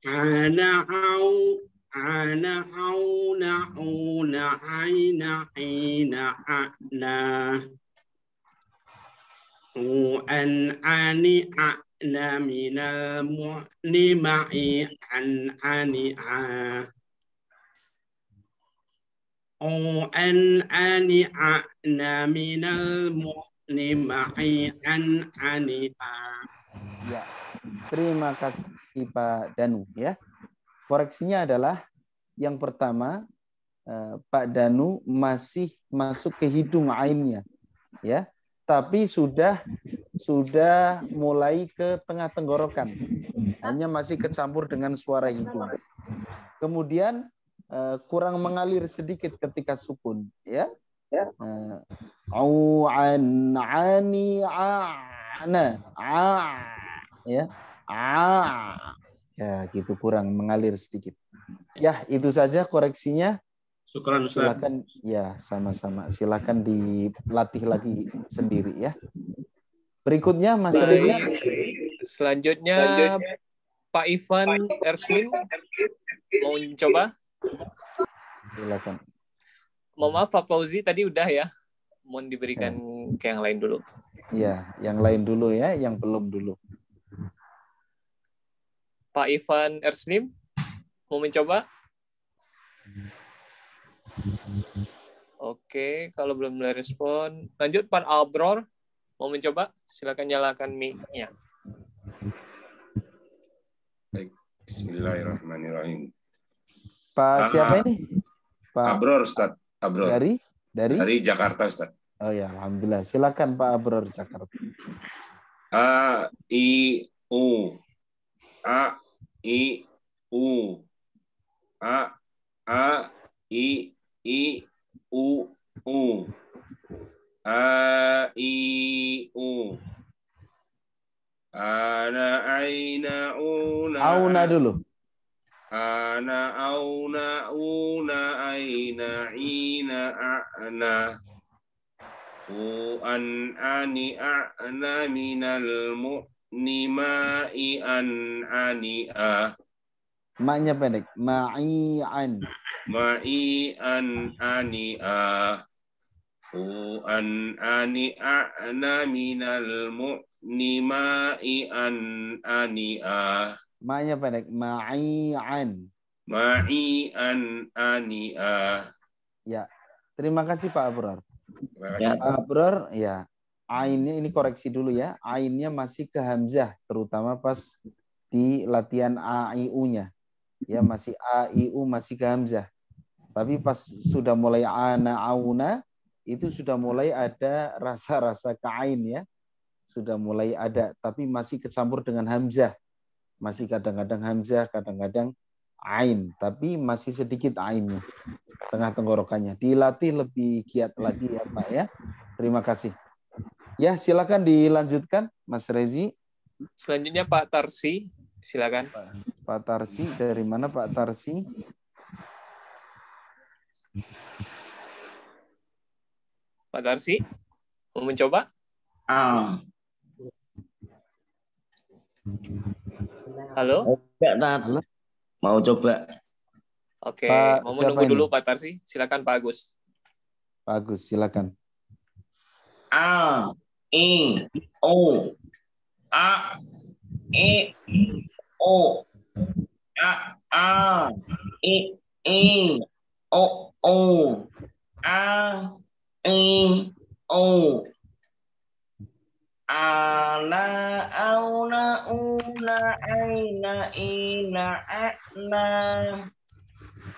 ana, auna, aina, ana. An, ani, ana, minal mu'ni, ma'i, an, ani, a. An, ani, ana, minal mu'ni, ma'i, an, ani, a. Ya. Terima kasih Pak Danu ya. Koreksinya adalah yang pertama Pak Danu masih masuk ke hidung ainnya ya. Tapi sudah mulai ke tengah tenggorokan. Hanya masih kecampur dengan suara hidung. Kemudian kurang mengalir sedikit ketika sukun ya. Au, an, ani, ana, ya. Ya, gitu kurang mengalir sedikit. Ya, itu saja koreksinya. Syukran, Ustaz. Silakan ya, sama-sama. Silakan dilatih lagi sendiri ya. Berikutnya Mas Reza. Selanjutnya Pak Ivan Erslim mau mencoba? Silakan. Mohon maaf Pak Fauzi tadi udah ya. Mohon diberikan ke yang lain dulu. Ya, yang lain dulu ya, yang belum dulu. Pak Ivan Erslim mau mencoba? Oke, kalau belum ada respon, lanjut Pak Abror mau mencoba? Silakan nyalakan mic-nya. Baik, bismillahirrahmanirrahim. Pak siapa ini? Pak Abror, Ustaz. Abror. Dari Jakarta, Ustaz. Oh ya, alhamdulillah. Silakan Pak Abror Jakarta. A, I, U. A, I, U. A, I, U, U. A, I, U. Ana, aina, una. Auna dulu. Ana, auna, una, aina, ina, ana. An, ani, ana, minal mu'ni, ma'i, an, ani, a. Maknya pendek. Ma'i'an. Ma'i, an, ani, a. An, ani, ana, minal mu'ni, ma'i, an, ani, a. Maknya pendek. Ma'i'an. Ma'i, an, ani, a. Ya. Terima kasih Pak Abror. Ya. Pak Abror, ya. Ainnya ini koreksi dulu ya. Ainnya masih ke hamzah, terutama pas di latihan A-I-U-nya. Ya, masih A-I-U masih ke hamzah. Tapi pas sudah mulai ana, auna, itu sudah mulai ada rasa-rasa ke ain ya. Sudah mulai ada, tapi masih kecampur dengan hamzah. Masih kadang-kadang hamzah, kadang-kadang ain, tapi masih sedikit ainnya. Tengah tenggorokannya. Dilatih lebih giat lagi ya Pak ya. Terima kasih. Ya, silakan dilanjutkan, Mas Rezi. Selanjutnya Pak Tarsi, silakan. Pak Tarsi, dari mana Pak Tarsi? Pak Tarsi, mau mencoba? Halo? Enggak, Tat. Halo? Mau coba. Oke, Pak, mau siapa menunggu ini? dulu Pak Tarsi. Silakan Pak Agus. Pak Agus, silakan. A, I, O. A, I, O. A, I, O, O. A, I, O. Ana, auna, una, aina, ina, ana.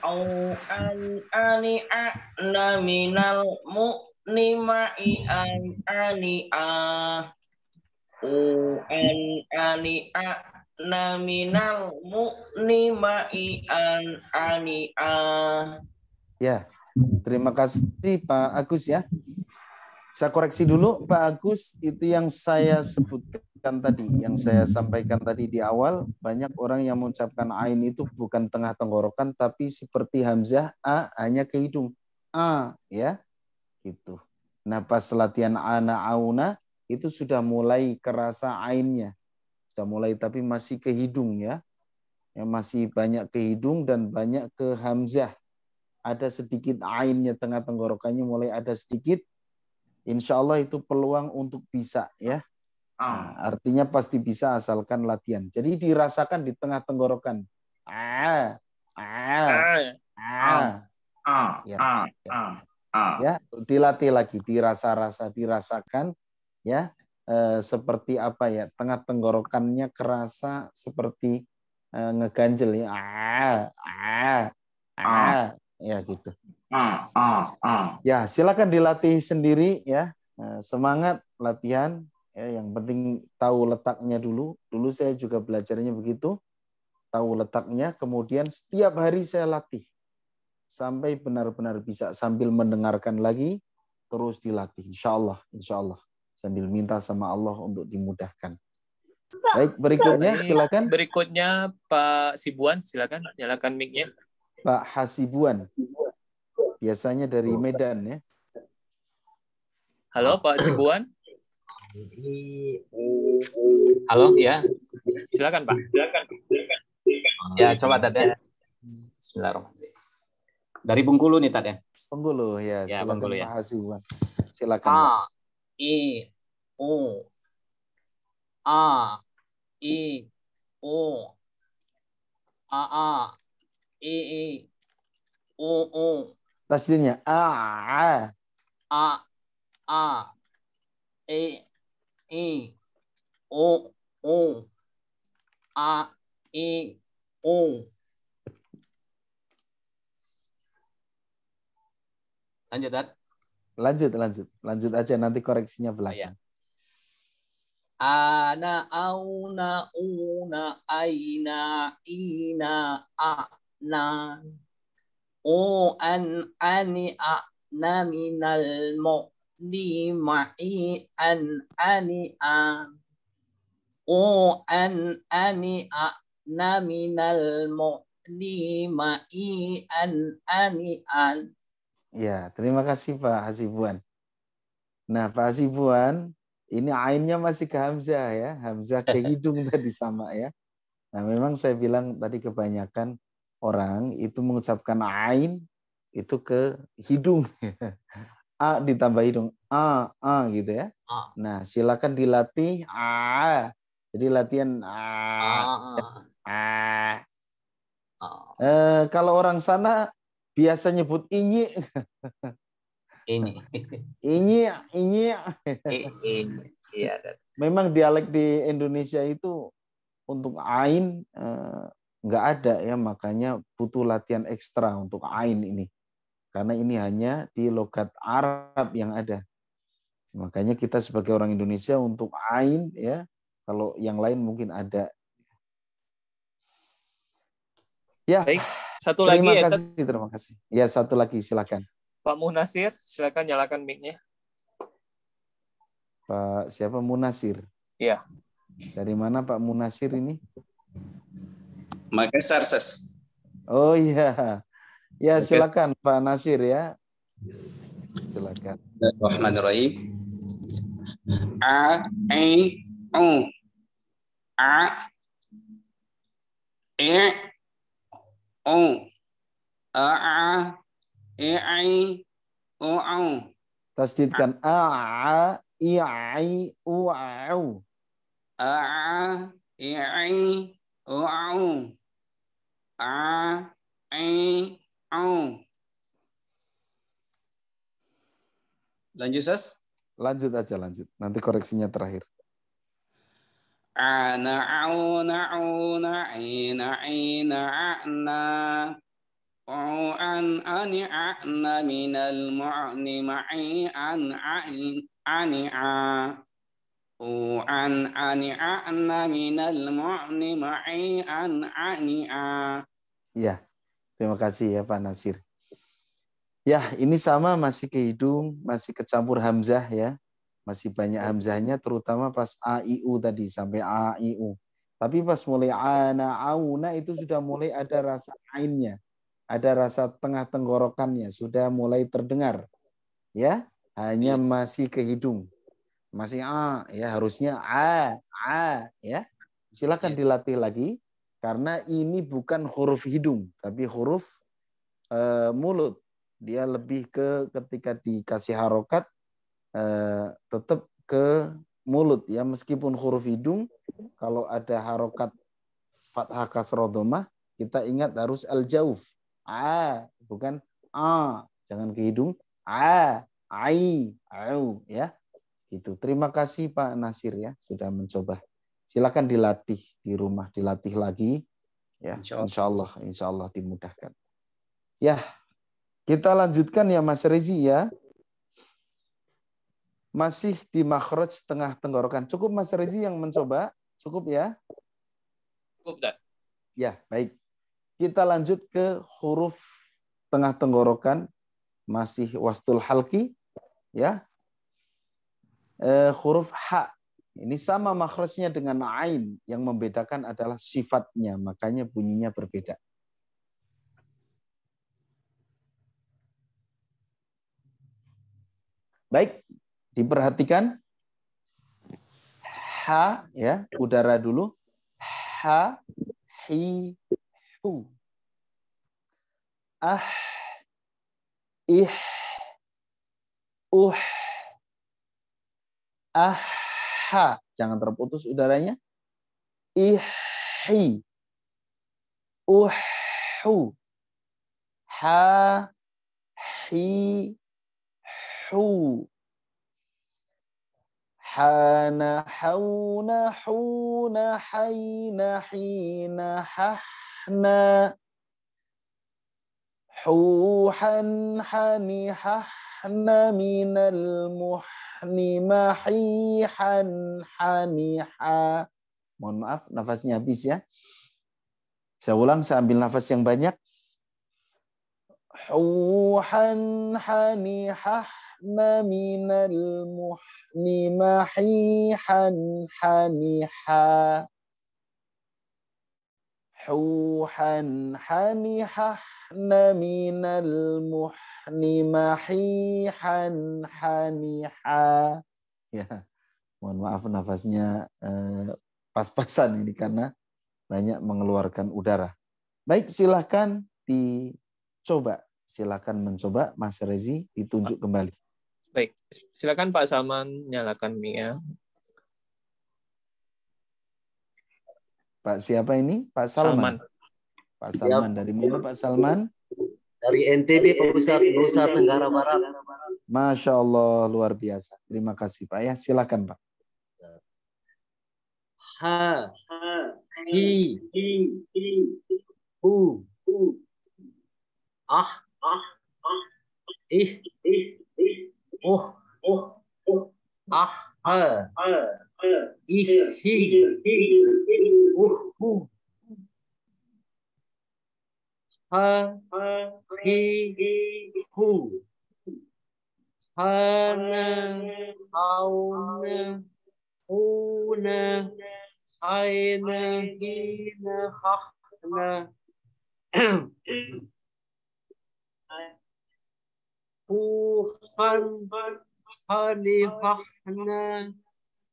Au, ani, ana, minal, mu'nimai, ani, ani, ana, minal, mu'nimai, ani, Ya, terima kasih Pak Agus ya. Saya koreksi dulu Pak Agus, itu yang saya sebutkan tadi, yang saya sampaikan tadi di awal, banyak orang yang mengucapkan ain itu bukan tengah tenggorokan, tapi seperti hamzah a hanya ke hidung. A ya, gitu. Nah pas latihan ana auna itu sudah mulai kerasa ainnya, sudah mulai tapi masih ke hidung ya, yang masih banyak ke hidung dan banyak ke hamzah. Ada sedikit ainnya, tengah tenggorokannya mulai ada sedikit. Insya Allah itu peluang untuk bisa ya. Nah, artinya pasti bisa asalkan latihan. Jadi dirasakan di tengah tenggorokan. Ya, dilatih lagi, dirasa-rasa, dirasakan ya, seperti apa ya, tengah tenggorokannya kerasa seperti ngeganjel ya. Ya gitu. Ya, silakan dilatih sendiri ya. Semangat latihan ya, yang penting tahu letaknya dulu. Dulu saya juga belajarnya begitu. Tahu letaknya, kemudian setiap hari saya latih sampai benar-benar bisa, sambil mendengarkan lagi terus dilatih. Insya Allah sambil minta sama Allah untuk dimudahkan. Baik, berikutnya silakan. Berikutnya Pak Sibuan, silakan nyalakan mic-nya. Pak Hasibuan. Biasanya dari Medan ya. Halo Pak Sibuan. Halo, ya. Silakan Pak. Ya, coba Tat ya. Bismillahirrahmanirrahim. Dari Bengkulu nih Tat ya. Bengkulu ya. Ya, Silakan Bengkulu Pak ya. Hasibuan. Silakan. A, I, O. A, I, O. A, I, O. Tasdidnya A, I, O, A, I, O. Lanjut, Tat. Lanjut aja, nanti koreksinya belakang. Ana, auna, una, aina, ina, ana. O, an, ani, na, minal, mu'ni, ma'i, an, ani, O, an, ani, na, minal, mu'ni, ma'i, an, ani, Ya, terima kasih Pak Hasibuan. Nah, Pak Hasibuan, ini ainnya masih ke hamzah ya, hamzah ke hidung tadi sama ya. Nah, memang saya bilang tadi kebanyakan orang itu mengucapkan ain itu ke hidung. A ditambah hidung. A gitu ya. Nah, silakan dilatih a. Jadi latihan kalau orang sana biasa nyebut inyi. Inyi. Iya. Memang dialek di Indonesia itu untuk ain nggak ada ya, makanya butuh latihan ekstra untuk ain ini. Karena ini hanya di logat Arab yang ada. Makanya kita sebagai orang Indonesia untuk ain ya, kalau yang lain mungkin ada. Ya. Baik, satu lagi ya. Terima kasih. Ya, satu lagi silakan. Pak Munasir, silakan nyalakan mic-nya. Pak siapa? Munasir. Iya. Dari mana Pak Munasir ini? Makassar, Ses. Oh iya. Ya silakan Pak Nasir ya. Silakan. Bismillahirrahmanirrahim. A, E, U. A, E, U. A, E, I, U, U. Tasdidkan a i ai u au. A, E, I, U, U. A, E, U. Lanjut, Ses. Lanjut aja lanjut. Nanti koreksinya terakhir. Ana, au, na'u, na'i, na'i, na'na. An, ani, a'na, minal mu'ni, ma'i, an, ani, a. An, ani, a'na, minal mu'ni, ma'i, an, ani, a. Ya, terima kasih ya Pak Nasir. Ya, ini sama masih ke hidung, masih kecampur hamzah ya. Masih banyak hamzahnya terutama pas a i u tadi sampai a i u. Tapi pas mulai ana auna itu sudah mulai ada rasa ainnya. Ada rasa tengah tenggorokannya sudah mulai terdengar. Ya, hanya masih ke hidung. Masih a ya, harusnya a ya. Silakan dilatih lagi karena ini bukan huruf hidung tapi huruf mulut. Dia lebih ke ketika dikasih harokat tetap ke mulut ya, meskipun huruf hidung kalau ada harokat fathah kasroh dhamah kita ingat harus al-jauf, bukan a, jangan ke hidung, ai, au ya. Gitu. Terima kasih Pak Nasir ya sudah mencoba. Silakan dilatih di rumah, dilatih lagi ya. Insya Allah dimudahkan. Ya, kita lanjutkan ya Mas Rezi ya. Masih di makhraj tengah tenggorokan. Cukup Mas Rezi yang mencoba? Cukup ya? Cukup, Ustaz. Ya, baik. Kita lanjut ke huruf tengah tenggorokan. Masih wastul halki. Ya. Huruf H. Ini sama makhrajnya dengan ain. Yang membedakan adalah sifatnya. Makanya bunyinya berbeda. Baik, diperhatikan. H ya, udara dulu. H, hi, hu. Ah, ih, ha. Jangan terputus udaranya. Ihi, hu. Ha, hi, hu. Hana, hauna, huna, haina, hina, hahna. Huhan, hani, hahna, minal muhni, mahihan, haniha. Mohon maaf, nafasnya habis ya. Saya ulang, saya ambil nafas yang banyak. Huhan, hani, hahna, minal muhni, mahihan, haniha. Huhan, hani, hahna, minal muhni, mahihan, haniha. Ya, mohon maaf nafasnya pas-pasan ini karena banyak mengeluarkan udara. Baik, silakan dicoba. Silakan mencoba, Mas Rezi, ditunjuk kembali. Baik, silakan Pak Salman nyalakan mic-nya. Pak siapa ini? Pak Salman. Pak Salman dari mana Pak Salman? Dari NTB, Pak Ustadz, Nusa Tenggara Barat. Masya Allah, luar biasa. Terima kasih Pak ya. Silakan Pak. Ha, hi, hu, ih, ha, ih, hi, hu, ha, hi, hu, hana, hauna, huna, haina, hina, hahna, huhan, hani, hahna,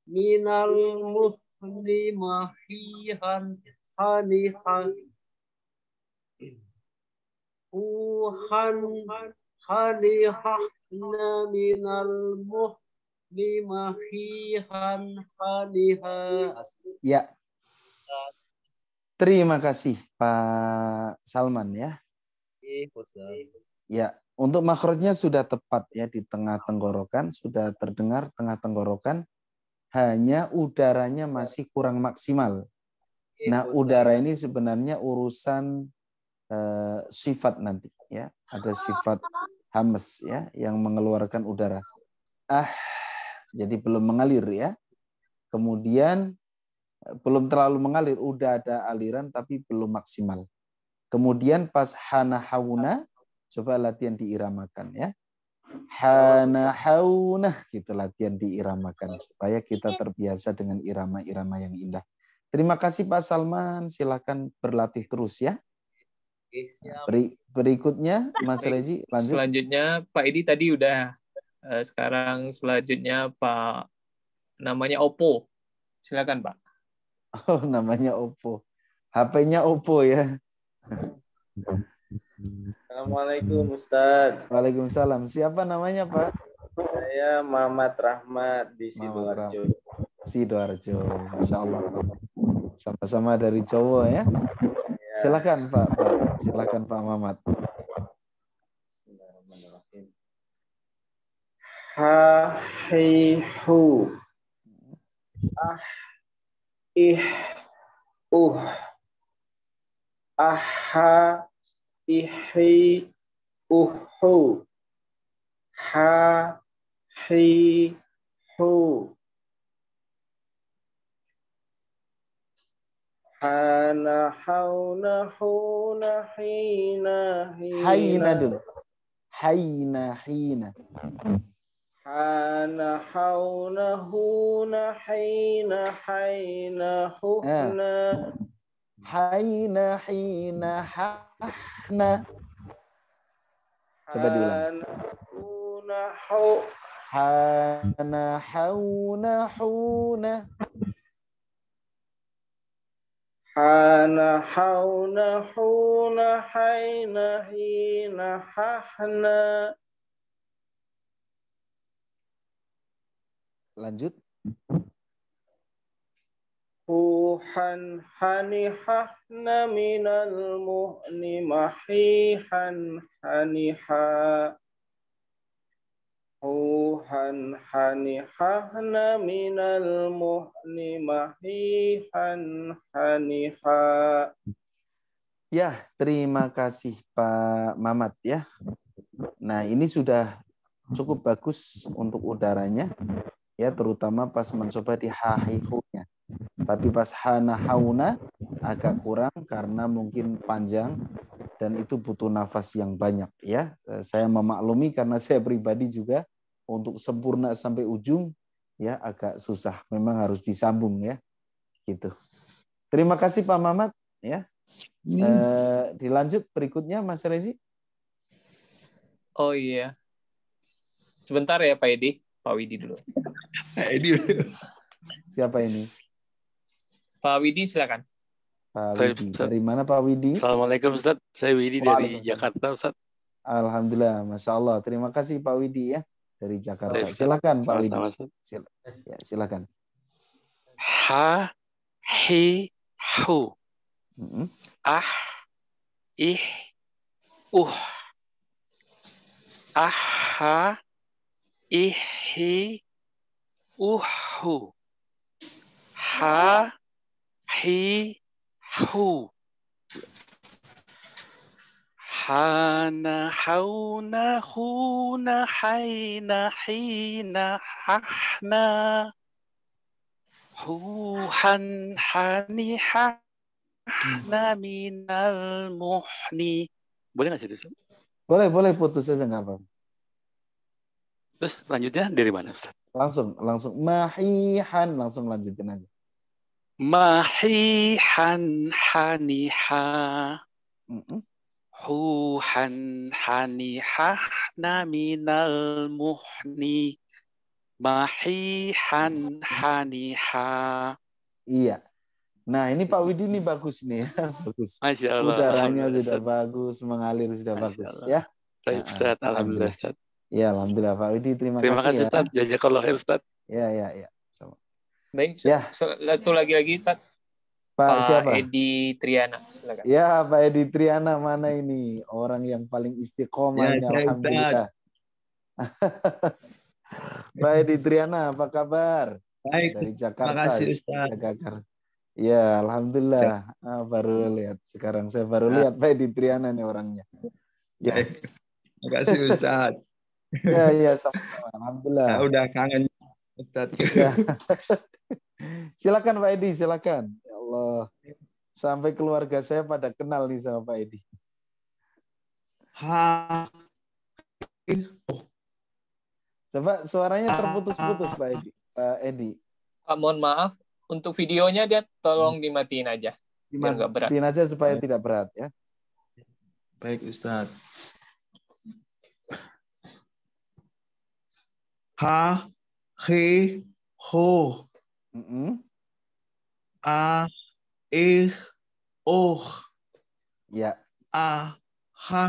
minal muhni, mahihan, hani, huhan, hani, hahna, minal muhni, mahihan, hani, Ya. Terima kasih Pak Salman ya. Ya, untuk makhrajnya sudah tepat ya di tengah tenggorokan, sudah terdengar tengah tenggorokan, hanya udaranya masih kurang maksimal. Nah, udara ini sebenarnya urusan sifat nanti ya. Ada sifat hamas ya yang mengeluarkan udara. Jadi belum mengalir ya. Kemudian belum terlalu mengalir, udah ada aliran tapi belum maksimal. Kemudian pas hana hauna, coba latihan diiramakan ya. Hana hauna, gitu latihan diiramakan supaya kita terbiasa dengan irama-irama yang indah. Terima kasih Pak Salman, silakan berlatih terus ya. Berikutnya Mas Rezi lanjut. Selanjutnya Pak Edi tadi udah, sekarang selanjutnya Pak namanya Oppo. Silakan Pak. Oh, namanya Oppo. HP-nya Oppo ya. Assalamualaikum Ustadz. Waalaikumsalam. Siapa namanya Pak? Saya Muhammad Rahmat di Sidoarjo. Sidoarjo, Masya Allah. Sama-sama dari Jawa ya. Silakan Pak. Silakan Pak Muhammad. Bismillahirrahmanirrahim. Ha, hi, hu. Ih, aha, ihi, uhu, ha, hi, hu, hana, hauna, huna, hina, Haina dulu. Haina. hana, hauna, huna, hina, huna. Haina, hahna. Coba diulang. Hana, hauna, huna. Hana, hauna, huna, haina, hina, hahna. Lanjut. Huhan, hani, hahna, minal mu'ni, mahihan, haniha. Huhan, hani, hahna, minal mu'ni, mahihan, haniha. Ya, terima kasih Pak Mamat ya. Nah, ini sudah cukup bagus untuk udaranya. Ya, terutama pas mencoba di hahihunya. Tapi pas hana hauna agak kurang karena mungkin panjang dan itu butuh nafas yang banyak ya. Saya memaklumi karena saya pribadi juga untuk sempurna sampai ujung ya agak susah. Memang harus disambung ya. Gitu. Terima kasih Pak Mamat ya. Dilanjut berikutnya Mas Rezi. Oh iya. Sebentar ya Pak Edi. Pak Widi dulu. Siapa ini? Pak Widi silakan. Pak Widi. Dari mana Pak Widi? Assalamualaikum Ustaz. Saya Widi dari Jakarta Ustaz. Alhamdulillah, Masya Allah. Terima kasih Pak Widi ya dari Jakarta. Silakan Pak Widi. Silakan. Ha, hi, hu. Ah, ih, aha, ihi, uhu. Ha, hi, hu. Hana, hauna, huna, haina, hina, hahna. Huhan, hani, hahna, minal muhni. Boleh nggak sih itu? Boleh putus saja nggak apa. Terus lanjutnya dari mana, Ustaz? Langsung mahihan, langsung lanjutin aja. Mahihan haniha. Huhan hanihah naminal muhni. Mahihan haniha. Iya. Nah, ini Pak Widi ini bagus nih ya. Bagus. Masya Allah. Udaranya sudah bagus, mengalir sudah Masya bagus Allah. ya. Baik, Ustaz. Alhamdulillah, Ustaz. Ya, alhamdulillah Pak Widi, terima Terima kasih, kasih ya. Ustaz. Jazakallah khair, Ustaz. Ya. Sama. Baik, Ya. satu lagi Ustaz. Pak siapa? Edi Triana, silakan. Ya, Pak Edi Triana, mana ini? Orang yang paling istiqomah Ya, ini, saya alhamdulillah. Pak Edi Triana, apa kabar? Baik. Dari Jakarta. Terima kasih, Ustaz. Ya, alhamdulillah. Baru lihat. Sekarang saya baru lihat Pak Edi Triana nih orangnya. Ya. Terima kasih, Ustaz. Ya, sama-sama. Alhamdulillah. Nah, udah kangen, Ustaz. Ya. Silakan Pak Edi, silakan. Ya Allah. Sampai keluarga saya pada kenal nih sama Pak Edi. Coba suaranya terputus-putus Pak Edi. Pak Edi. Pak, mohon maaf. Untuk videonya dia tolong dimatiin aja. Biar nggak berat. Dimatiin aja supaya tidak berat ya. Baik, Ustaz. Ha, he, ho. A, oh. Ya. A, ha.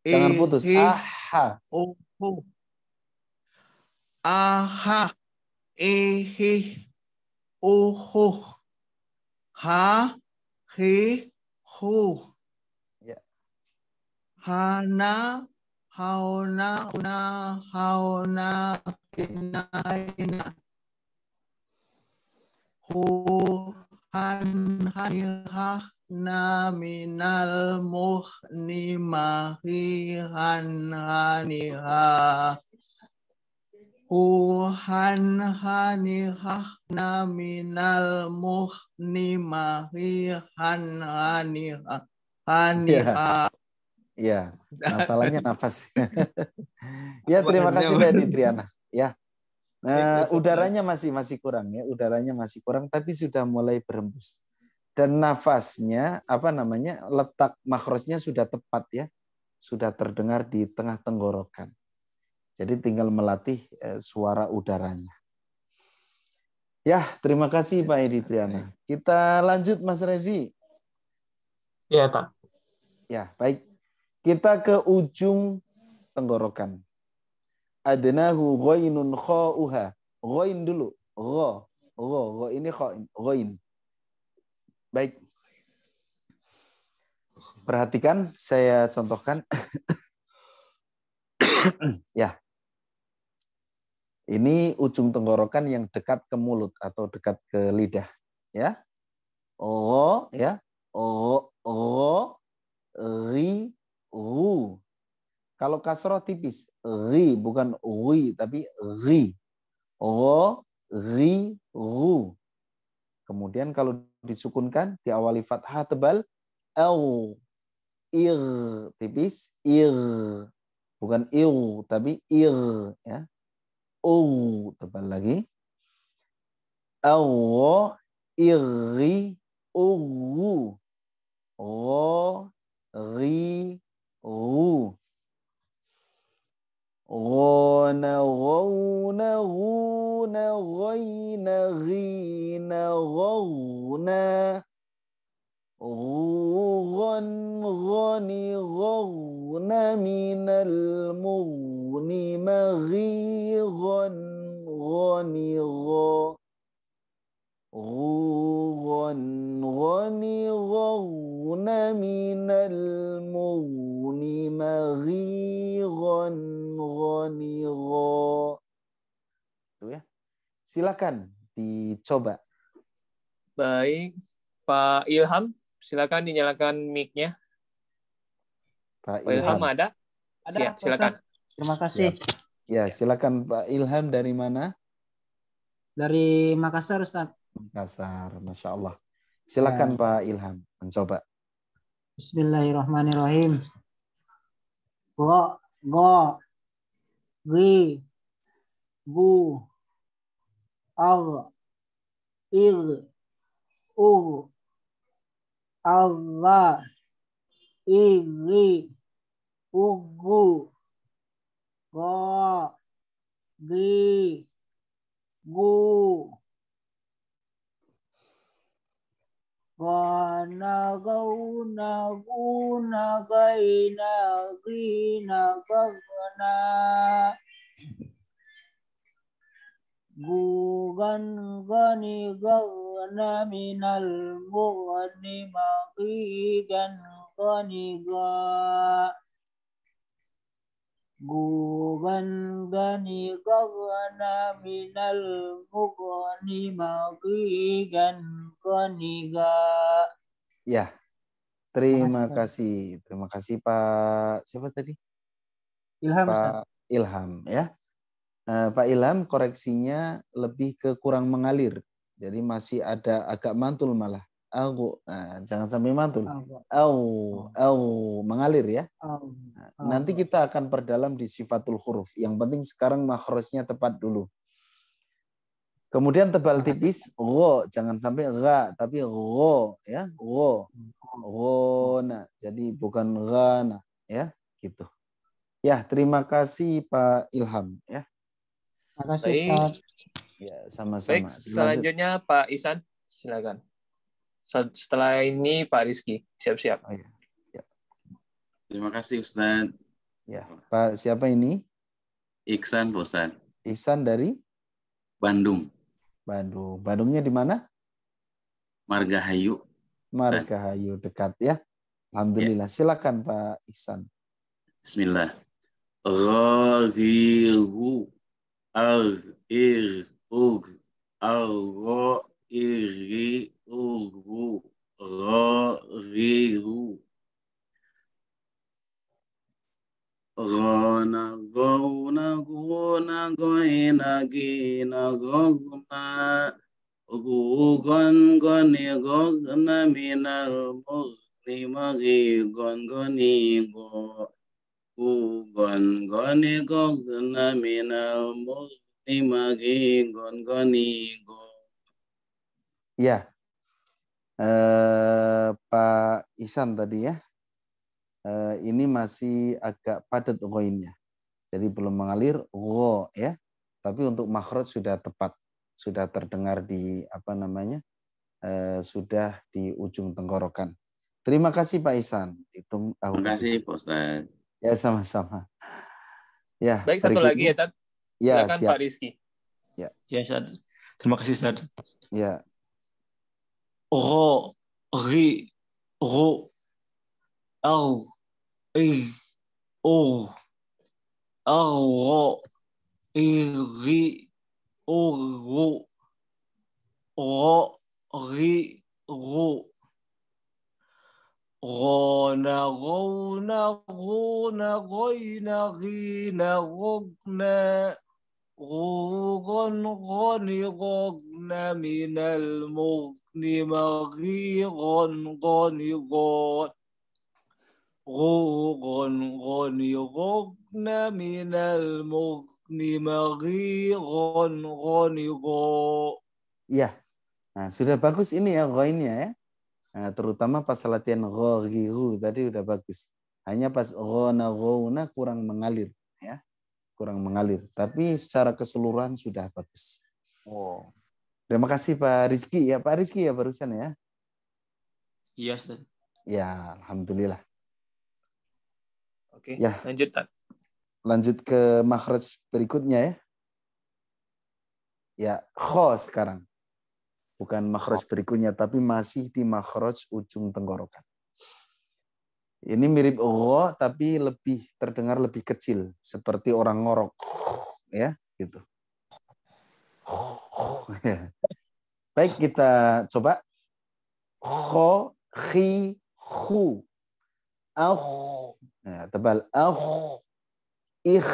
Jangan putus. Aha. Oh. Aha. Oh. Ha. He. Ho. Ya. Hana. Hauna. Hauna. Hina. Hanihahna minal muhni mahihan haniha. Hanihahna minal muhni mahihan haniha. Iya, masalahnya nafas. Ya, terima kasih Mbak Edi Triana. Ya. Udaranya masih kurang ya, udaranya masih kurang, tapi sudah mulai berembus. Dan nafasnya, letak makhrajnya sudah tepat ya, sudah terdengar di tengah tenggorokan. Jadi tinggal melatih suara udaranya. Ya, terima kasih Pak Edi Triana. Kita lanjut Mas Rezi. Ya, Pak. Ya, baik. Kita ke ujung tenggorokan. Adnahu ghainun kha'uha. Ghain dulu. Gha ini ghain. Baik. Perhatikan, saya contohkan. Ya. Ini ujung tenggorokan yang dekat ke mulut atau dekat ke lidah, ya. Ya. Ri, ru. Kalau kasroh tipis, ri bukan ui tapi ri. Ri, ru. Kemudian kalau disukunkan diawali fathah tebal, ir tipis, ir bukan ir tapi ir ya. Tebal lagi. Iri, ri, ru. Ghana, ghawna, ghuna, ghayna, ghina, ghawna. Ghan, ghani, ghawna, minal mughni, maghi, ghan, ghani, gha. Ghan, ghani, ghawna, minal mughni, maghi, ghan, ghani, gha. Itu ya. Silakan dicoba. Baik, Pak Ilham, silakan dinyalakan mic-nya. Pak Ilham ada? Ada, ya, silakan. Terima kasih. Ya, silakan Pak Ilham, dari mana? Dari Makassar, Ustaz. Makassar, Masya Allah. Silakan Ya. Pak Ilham, mencoba. Bismillahirrahmanirrahim. Go, gi, bu, al, il, Allah, ili, ugu, go, gi, gu, gana, gauna, guna, gaina, gina, gagana, gugan, gani, gagana, minal, mugani, magigan, gani, ga, gugan, gani, gagana, minal, mugani, magigan, gani, ga. Ya, terima kasih. Terima kasih Pak, siapa tadi? Ilham, Ustaz. Pak Ilham ya. Pak Ilham koreksinya lebih ke kurang mengalir. Jadi masih ada agak mantul malah. Jangan sampai mantul. Mengalir ya. Nanti kita akan perdalam di sifatul huruf. Yang penting sekarang makhrajnya tepat dulu. Kemudian tebal tipis, gho, jangan sampai gha, tapi gho, ya, gho, ghona. Jadi bukan ghana, ya, gitu. Ya, terima kasih Pak Ilham, ya. Terima kasih Ustaz. Ya, sama-sama. Baik, selanjutnya Pak Ihsan, silakan. Setelah ini Pak Rizky, siap-siap. Oh, ya. Ya. Terima kasih Ustaz. Ya, Pak siapa ini? Iksan, Pak Ustaz. Ihsan dari Bandung. Bandung. Bandungnya di mana? Margahayu. Margahayu, dekat ya. Alhamdulillah. Ya. Silakan Pak Ihsan. Bismillah. Ghaziru al-ir-ug al-ro-iri-ugu ro-riru Gona, gona, gona, goina, gina, gogna, gugon, goni, gogna, minal, mugni, magi, gon, goni, go, gugon, goni, gogna, minal, mugni, magi, gon, goni, go. Ya, Pak Ihsan tadi ya. Ini masih agak padat ghoinnya. Jadi belum mengalir gho ya. Tapi untuk makhraj sudah tepat. Sudah terdengar di apa namanya? Sudah di ujung tenggorokan. Terima kasih Pak Ihsan. Terima kasih Pak Ustaz. Ya sama-sama. Ya, baik, satu lagi ya Tad. Ya, silakan siap. Pak Rizky. Ya. Ya, Ustaz. Terima kasih Ustaz. Ya. Ro, ri, ro, al, i, o, al, ro, i, ri, o, ro, ro, ri, ro, rona, rona, rona, roina, rina, rogna, rogon, roni, rogna, minal mugni, marigon, roni, gon, rogon, roni, rogna, minal mugni, marigon, roni, gon. Iya. Nah, sudah bagus ini ya ghoinnya ya. Nah, terutama pas latihan ghogihu tadi udah bagus. Hanya pas ghona ghouna kurang mengalir ya. Kurang mengalir, tapi secara keseluruhan sudah bagus. Oh. Terima kasih Pak Rizky ya, Pak Rizky ya barusan ya. Iya, Ustaz. Ya, alhamdulillah. Oke, ya. lanjut Tad. Lanjut ke makhraj berikutnya ya. Ya, kho sekarang. Bukan makhraj berikutnya, tapi masih di makhraj ujung tenggorokan. Ini mirip gho, tapi lebih terdengar lebih kecil, seperti orang ngorok, ya, gitu. Baik, kita coba. Kho, khi, khu, au, nah, tebal, au, ikh,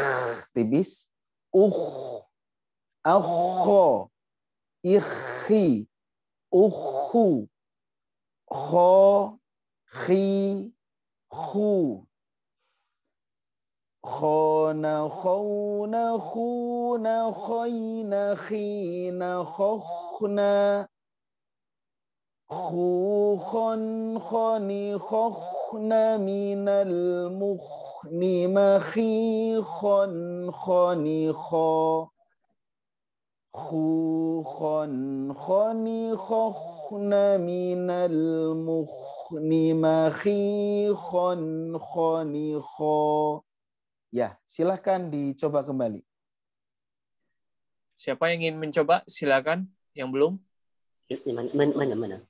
tipis, au, kho, ikhi, ukhu, kho, khi, khu, khona, khona, khuna, khoina, khina, khokhna, khu, khon, khoni, khokhna, minal mukhni, makhi, khon, khoni, kho, khu, khon, khoni, khokhna, minal mukhni, makhi, khon, khoni, kho. Ya, silahkan dicoba kembali. Siapa yang ingin mencoba? Silakan. Yang belum? Mana?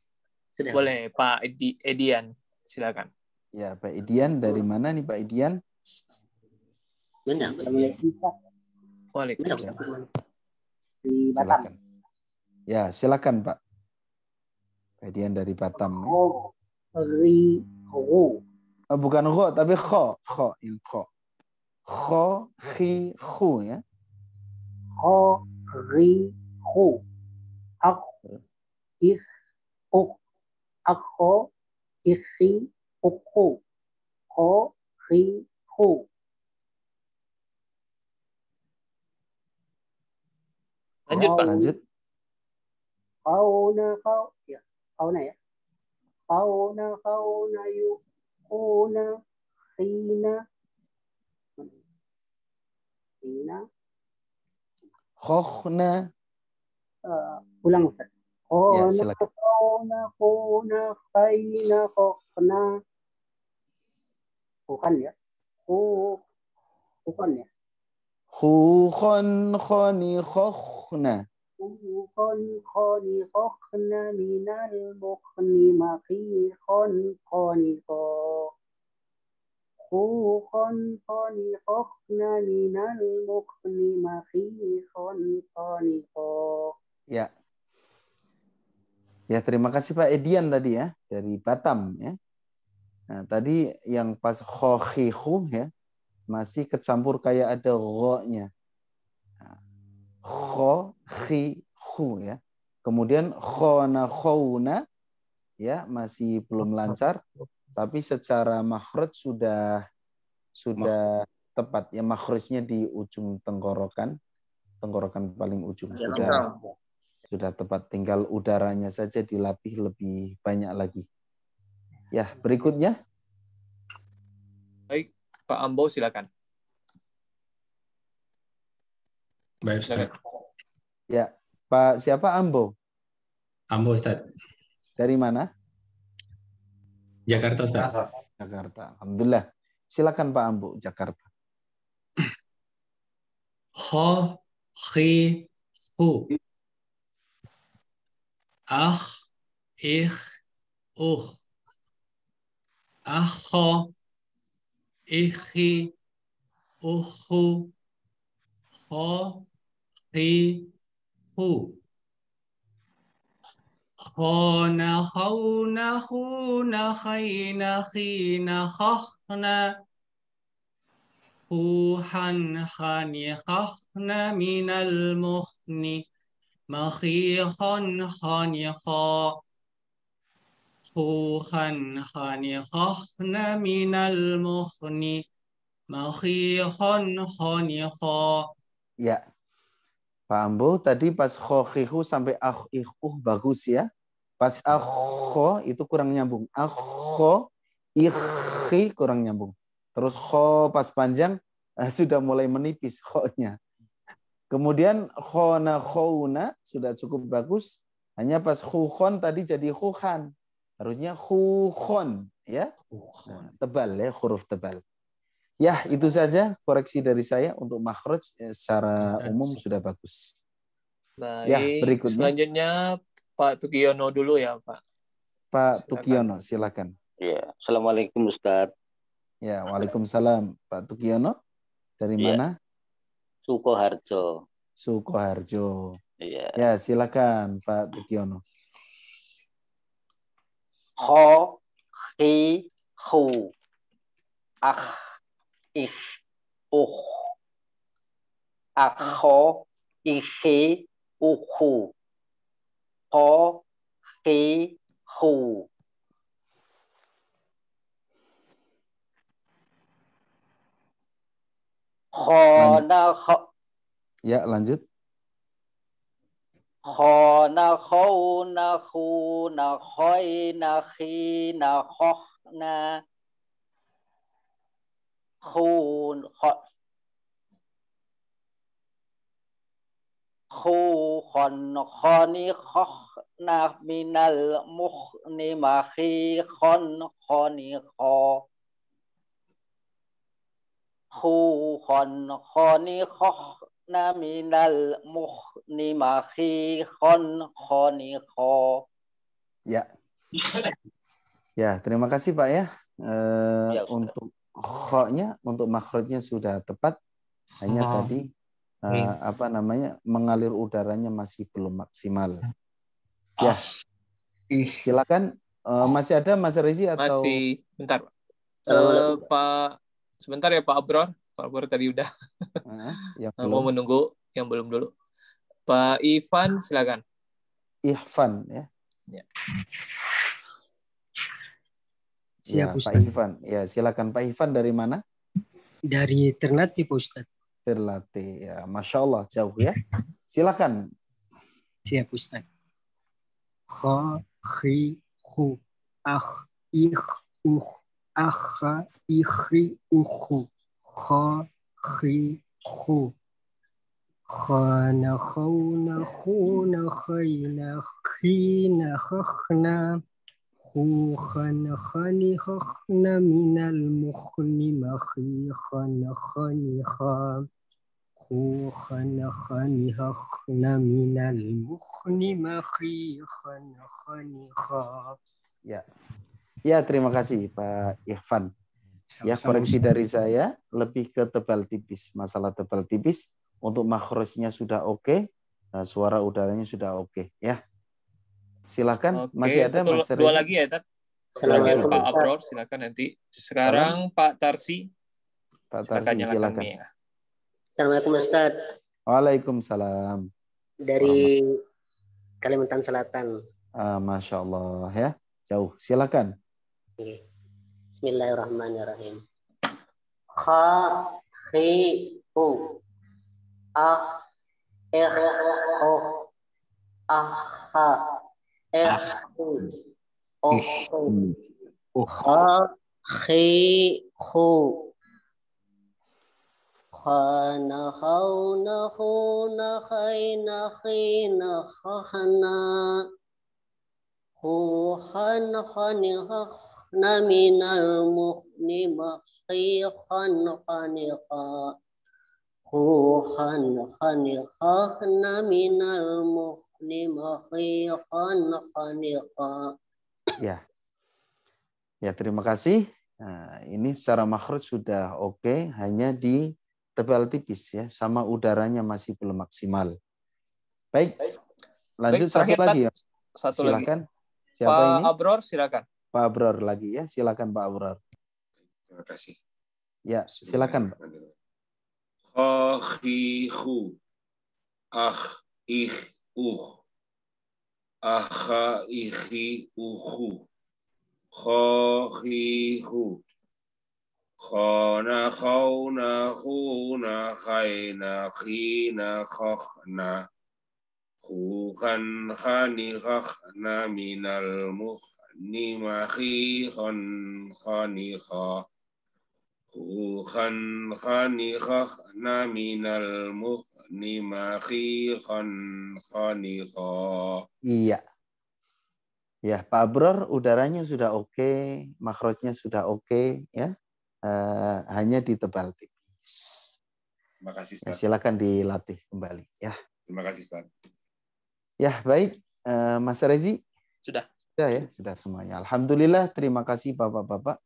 Sudah. Boleh, Pak Edian. Silakan. Ya, Pak Edian. Dari mana nih Pak Edian? Mana? Waalaikumsalam. Di Batam. Silakan. Ya, silakan Pak. Pak Edian dari Batam. Ya. Bukan kho, tapi kho. Kho, yang kho. Kho, khi, khu ya. Kho, ri, khu. Ak, ik, uk. Akho, ikhi, ukhu. Kho, ri, khu. Lanjut, Pak. Lanjut. Kauna, ya. Kauna ya. Kauna, yu. Kuna, khina. Khokhna. Ulang Ustaz. Ya, silakan. Khona, khaina, khokhna. Bukan ya. Bukan ya. Khu, khon, khoni, khokhna. Khoni, khokhna, minal mukhni, makhi, khoni, kho. Khon, khoni, khokhna, minal mukhni, makhi, khoni, kho. Ya. Ya, terima kasih Pak Edian tadi ya, dari Batam ya. Nah, tadi yang pas kho, khi, khu ya, masih kecampur kayak ada gho-nya. Nah, kho, khi, khu ya. Kemudian khona, khouna ya, masih belum lancar, tapi secara makhraj sudah tepat ya, makhrajnya di ujung tenggorokan paling ujung sudah tepat, tinggal udaranya saja dilatih lebih banyak lagi. Ya, berikutnya. Baik, Pak Ambo silakan. Baik, Ustaz. Ya, Pak siapa Ambo? Ambo, Ustaz. Dari mana? Jakarta, Ustaz. Jakarta. Alhamdulillah. Silakan Pak Ambo, Jakarta. Kho, khi, hu. Akh, ikh, ukh. Akho, ikhi, ukhu. Kho, khi, hu. Khona, khawna, khuna, khayna, khina, khakhna. Khuhan, khani, khakhna, minal mukhni. Makhikhon, khani, kha. Khuhan, khani, khakhna, minal mukhni. Makhikhon, khani, kha. Ya. Pak Ambo, tadi pas khohihu sampai bagus ya. Pas akho itu kurang nyambung. Akho, ikhi kurang nyambung. Terus kho pas panjang sudah mulai menipis kho-nya. Kemudian khona, khouna sudah cukup bagus. Hanya pas khukhon tadi jadi khuhan. Harusnya khukhon ya. Nah, tebal ya, huruf tebal. Ya, itu saja koreksi dari saya untuk makhraj secara umum sudah bagus. Baik, ya, berikutnya. Selanjutnya Pak Tukiono dulu ya, Pak. Pak Tukiono, silakan. Ya, Assalamualaikum Ustaz. Ya, Waalaikumsalam. Pak Tukiono, dari mana? Sukoharjo. Sukoharjo. Ya. Ya, silakan Pak Tukiono. Kho, khi, khu. Akh, ikh, ukh. Akho, ikhi, ukhu. Kho, khi, khu. Ya, lanjut. Khona khona khuna khoina khina khohna khun khon khoni khohna minal mukhni makhi khon khoni kho khon khoni khohna minal mukhni makhi khon khoni kho. Ya. Ya, terima kasih Pak ya. Untuk kho-nya, untuk makhrajnya sudah tepat. Hanya tadi mengalir udaranya masih belum maksimal. Ya. Silakan. Masih ada Mas Rezi atau masih bentar. Pak sebentar ya Pak Abror. Pak Abror tadi udah mau menunggu yang belum dulu. Pak Ivan silakan. Ihvan ya. Ya. Ya, Pak Ivan. Ya, silakan Pak Ivan dari mana? Dari Ternate, Pak Ustaz. Ternate, ya, Masya Allah jauh ya. Silakan. Siap Ustaz. Kha, khi, khu, akh, ikh, akha, ikhi, ukhu, kha, khi, khu, khana, khawna, khuna, khayna, khina, khakhna, khu, khana, khani, khakhna, minal mukhni, makhi, khana, khani, kha, khu, khana, khani, khakhna, minal mukhni, makhi, khana, khani, kha. Ya. Ya, terima kasih Pak Irfan. Ya, koreksi dari saya lebih ke tebal tipis. Masalah tebal tipis untuk makhrajnya sudah oke, suara udaranya sudah oke ya. Silakan. Masih ada Mas dua lagi ya, Tat. Assalamualaikum Pak Abror, silakan nanti. Sekarang Pak Tarsi. Pak Tarsi, silakan. Assalamualaikum Ustaz. Waalaikumsalam. Dari Kalimantan Selatan. Masya Allah ya. Jauh. Silakan. Bismillahirrahmanirrahim. Kha, khi, hu, ah, oh, aha, kha, khi, hu, khana, khawna, khuna, khayna, khina, khakhna, hu, khana, khani, khakhna, minal mukhni, makhi, khana, khani, kha, hu, khana, khani, khakhna, minal mukhni, makhi, khana, khani, kha. Ya. Ya, terima kasih. Nah, ini secara makhraj sudah oke, hanya di tebal tipis ya, sama udaranya masih belum maksimal. Baik, lanjut satu lagi ya. Satu silakan. Lagi. Siapa Pak ini? Abror, silakan. Pak Abror lagi ya, silakan Pak Abror. Terima kasih. Ya, silakan Pak. Khakhihu, ikh, akha, ikhi, ukhu, khakhihu, khana, khawna, khuna, khayna, khina, khakhna, khukan, khani, khakhna, minal mukhni, makhi, khani, kha, khukan, khani, khakhna, minal mukhni, makhi, khani, kha. Iya. Ya, Pak Abror, udaranya sudah oke, makhrajnya sudah oke ya. Hanya di tebal tipis. Terima kasih, Ustaz. Ya, silakan dilatih kembali ya. Terima kasih, Ustaz. Ya, baik. Mas Rezi? Sudah. Sudah ya, sudah semuanya. Alhamdulillah, terima kasih Bapak-bapak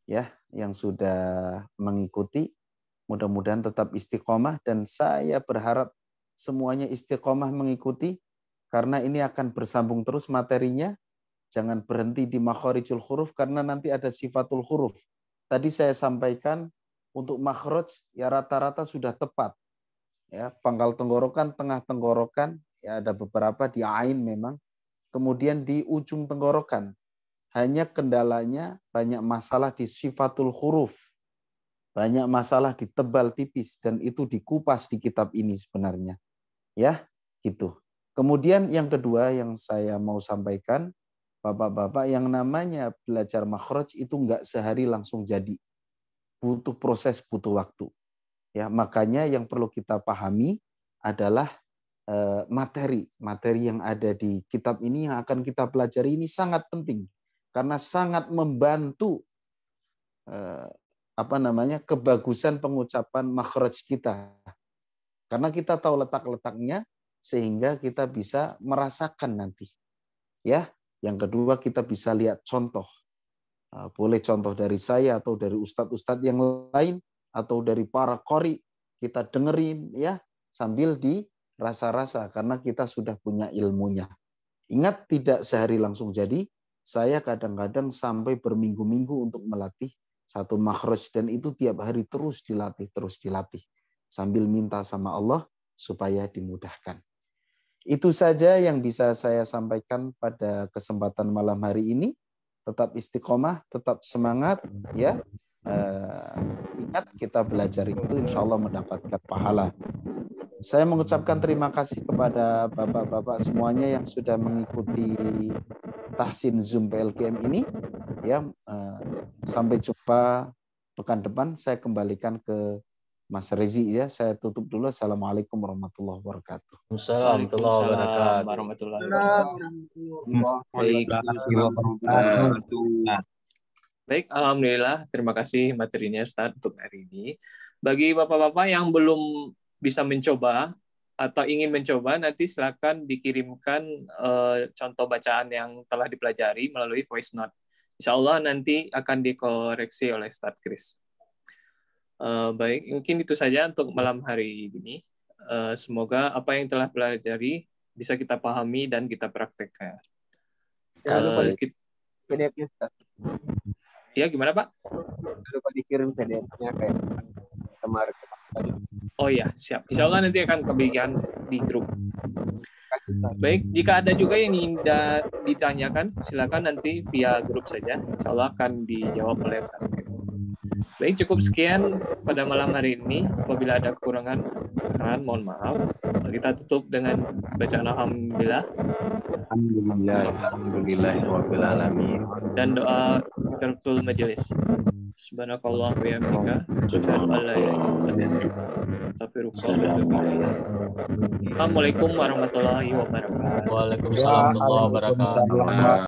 ya yang sudah mengikuti. Mudah-mudahan tetap istiqomah dan saya berharap semuanya istiqomah mengikuti karena ini akan bersambung terus materinya. Jangan berhenti di makharijul huruf karena nanti ada sifatul huruf. Tadi saya sampaikan untuk makhraj ya rata-rata sudah tepat. Ya, pangkal tenggorokan, tengah tenggorokan, ya ada beberapa di ain memang. Kemudian di ujung tenggorokan. Hanya kendalanya banyak masalah di sifatul huruf. Banyak masalah ditebal tipis dan itu dikupas di kitab ini sebenarnya. Ya, gitu. Kemudian yang kedua yang saya mau sampaikan, Bapak-bapak, yang namanya belajar makhraj itu enggak sehari langsung jadi. Butuh proses, butuh waktu. Ya, makanya yang perlu kita pahami adalah materi yang ada di kitab ini yang akan kita pelajari ini sangat penting karena sangat membantu kebagusan pengucapan makhraj kita. Karena kita tahu letak-letaknya sehingga kita bisa merasakan nanti. Ya. Yang kedua, kita bisa lihat contoh. Boleh contoh dari saya atau dari ustadz-ustadz yang lain atau dari para qori, kita dengerin ya sambil dirasa-rasa karena kita sudah punya ilmunya. Ingat, tidak sehari langsung jadi. Saya kadang-kadang sampai berminggu-minggu untuk melatih satu makhraj dan itu tiap hari terus dilatih sambil minta sama Allah supaya dimudahkan. Itu saja yang bisa saya sampaikan pada kesempatan malam hari ini. Tetap istiqomah, tetap semangat, ya. Ingat kita belajar itu insya Allah mendapatkan pahala. Saya mengucapkan terima kasih kepada bapak-bapak semuanya yang sudah mengikuti tahsin Zoom PLKM ini. Ya, sampai jumpa pekan depan. Saya kembalikan ke Mas Rezi ya, saya tutup dulu. Assalamualaikum warahmatullahi wabarakatuh. Waalaikumsalam warahmatullahi wabarakatuh. Baik, alhamdulillah. Terima kasih materinya Ustaz untuk hari ini. Bagi bapak-bapak yang belum bisa mencoba atau ingin mencoba, nanti silakan dikirimkan contoh bacaan yang telah dipelajari melalui voice note. Insya Allah nanti akan dikoreksi oleh Ustaz Kris. Baik, mungkin itu saja untuk malam hari ini. Semoga apa yang telah pelajari bisa kita pahami dan kita praktekkan. Ya, gimana Pak? Lupa dikirim PDF-nya kayak kemarin. Oh ya, siap. Insya Allah nanti akan kebagian di grup. Baik, jika ada juga yang ingin ditanyakan, silakan nanti via grup saja. Insya Allah akan dijawab oleh Ustaz. Baik, cukup sekian pada malam hari ini. Apabila ada kekurangan, kesalahan, mohon maaf. Kita tutup dengan bacaan alhamdulillah. Alhamdulillahirabbil alamin. Dan doa tertul majelis. Subhanakallah wa bihamdika. Assalamualaikum warahmatullahi wabarakatuh. Waalaikumsalam warahmatullahi wabarakatuh.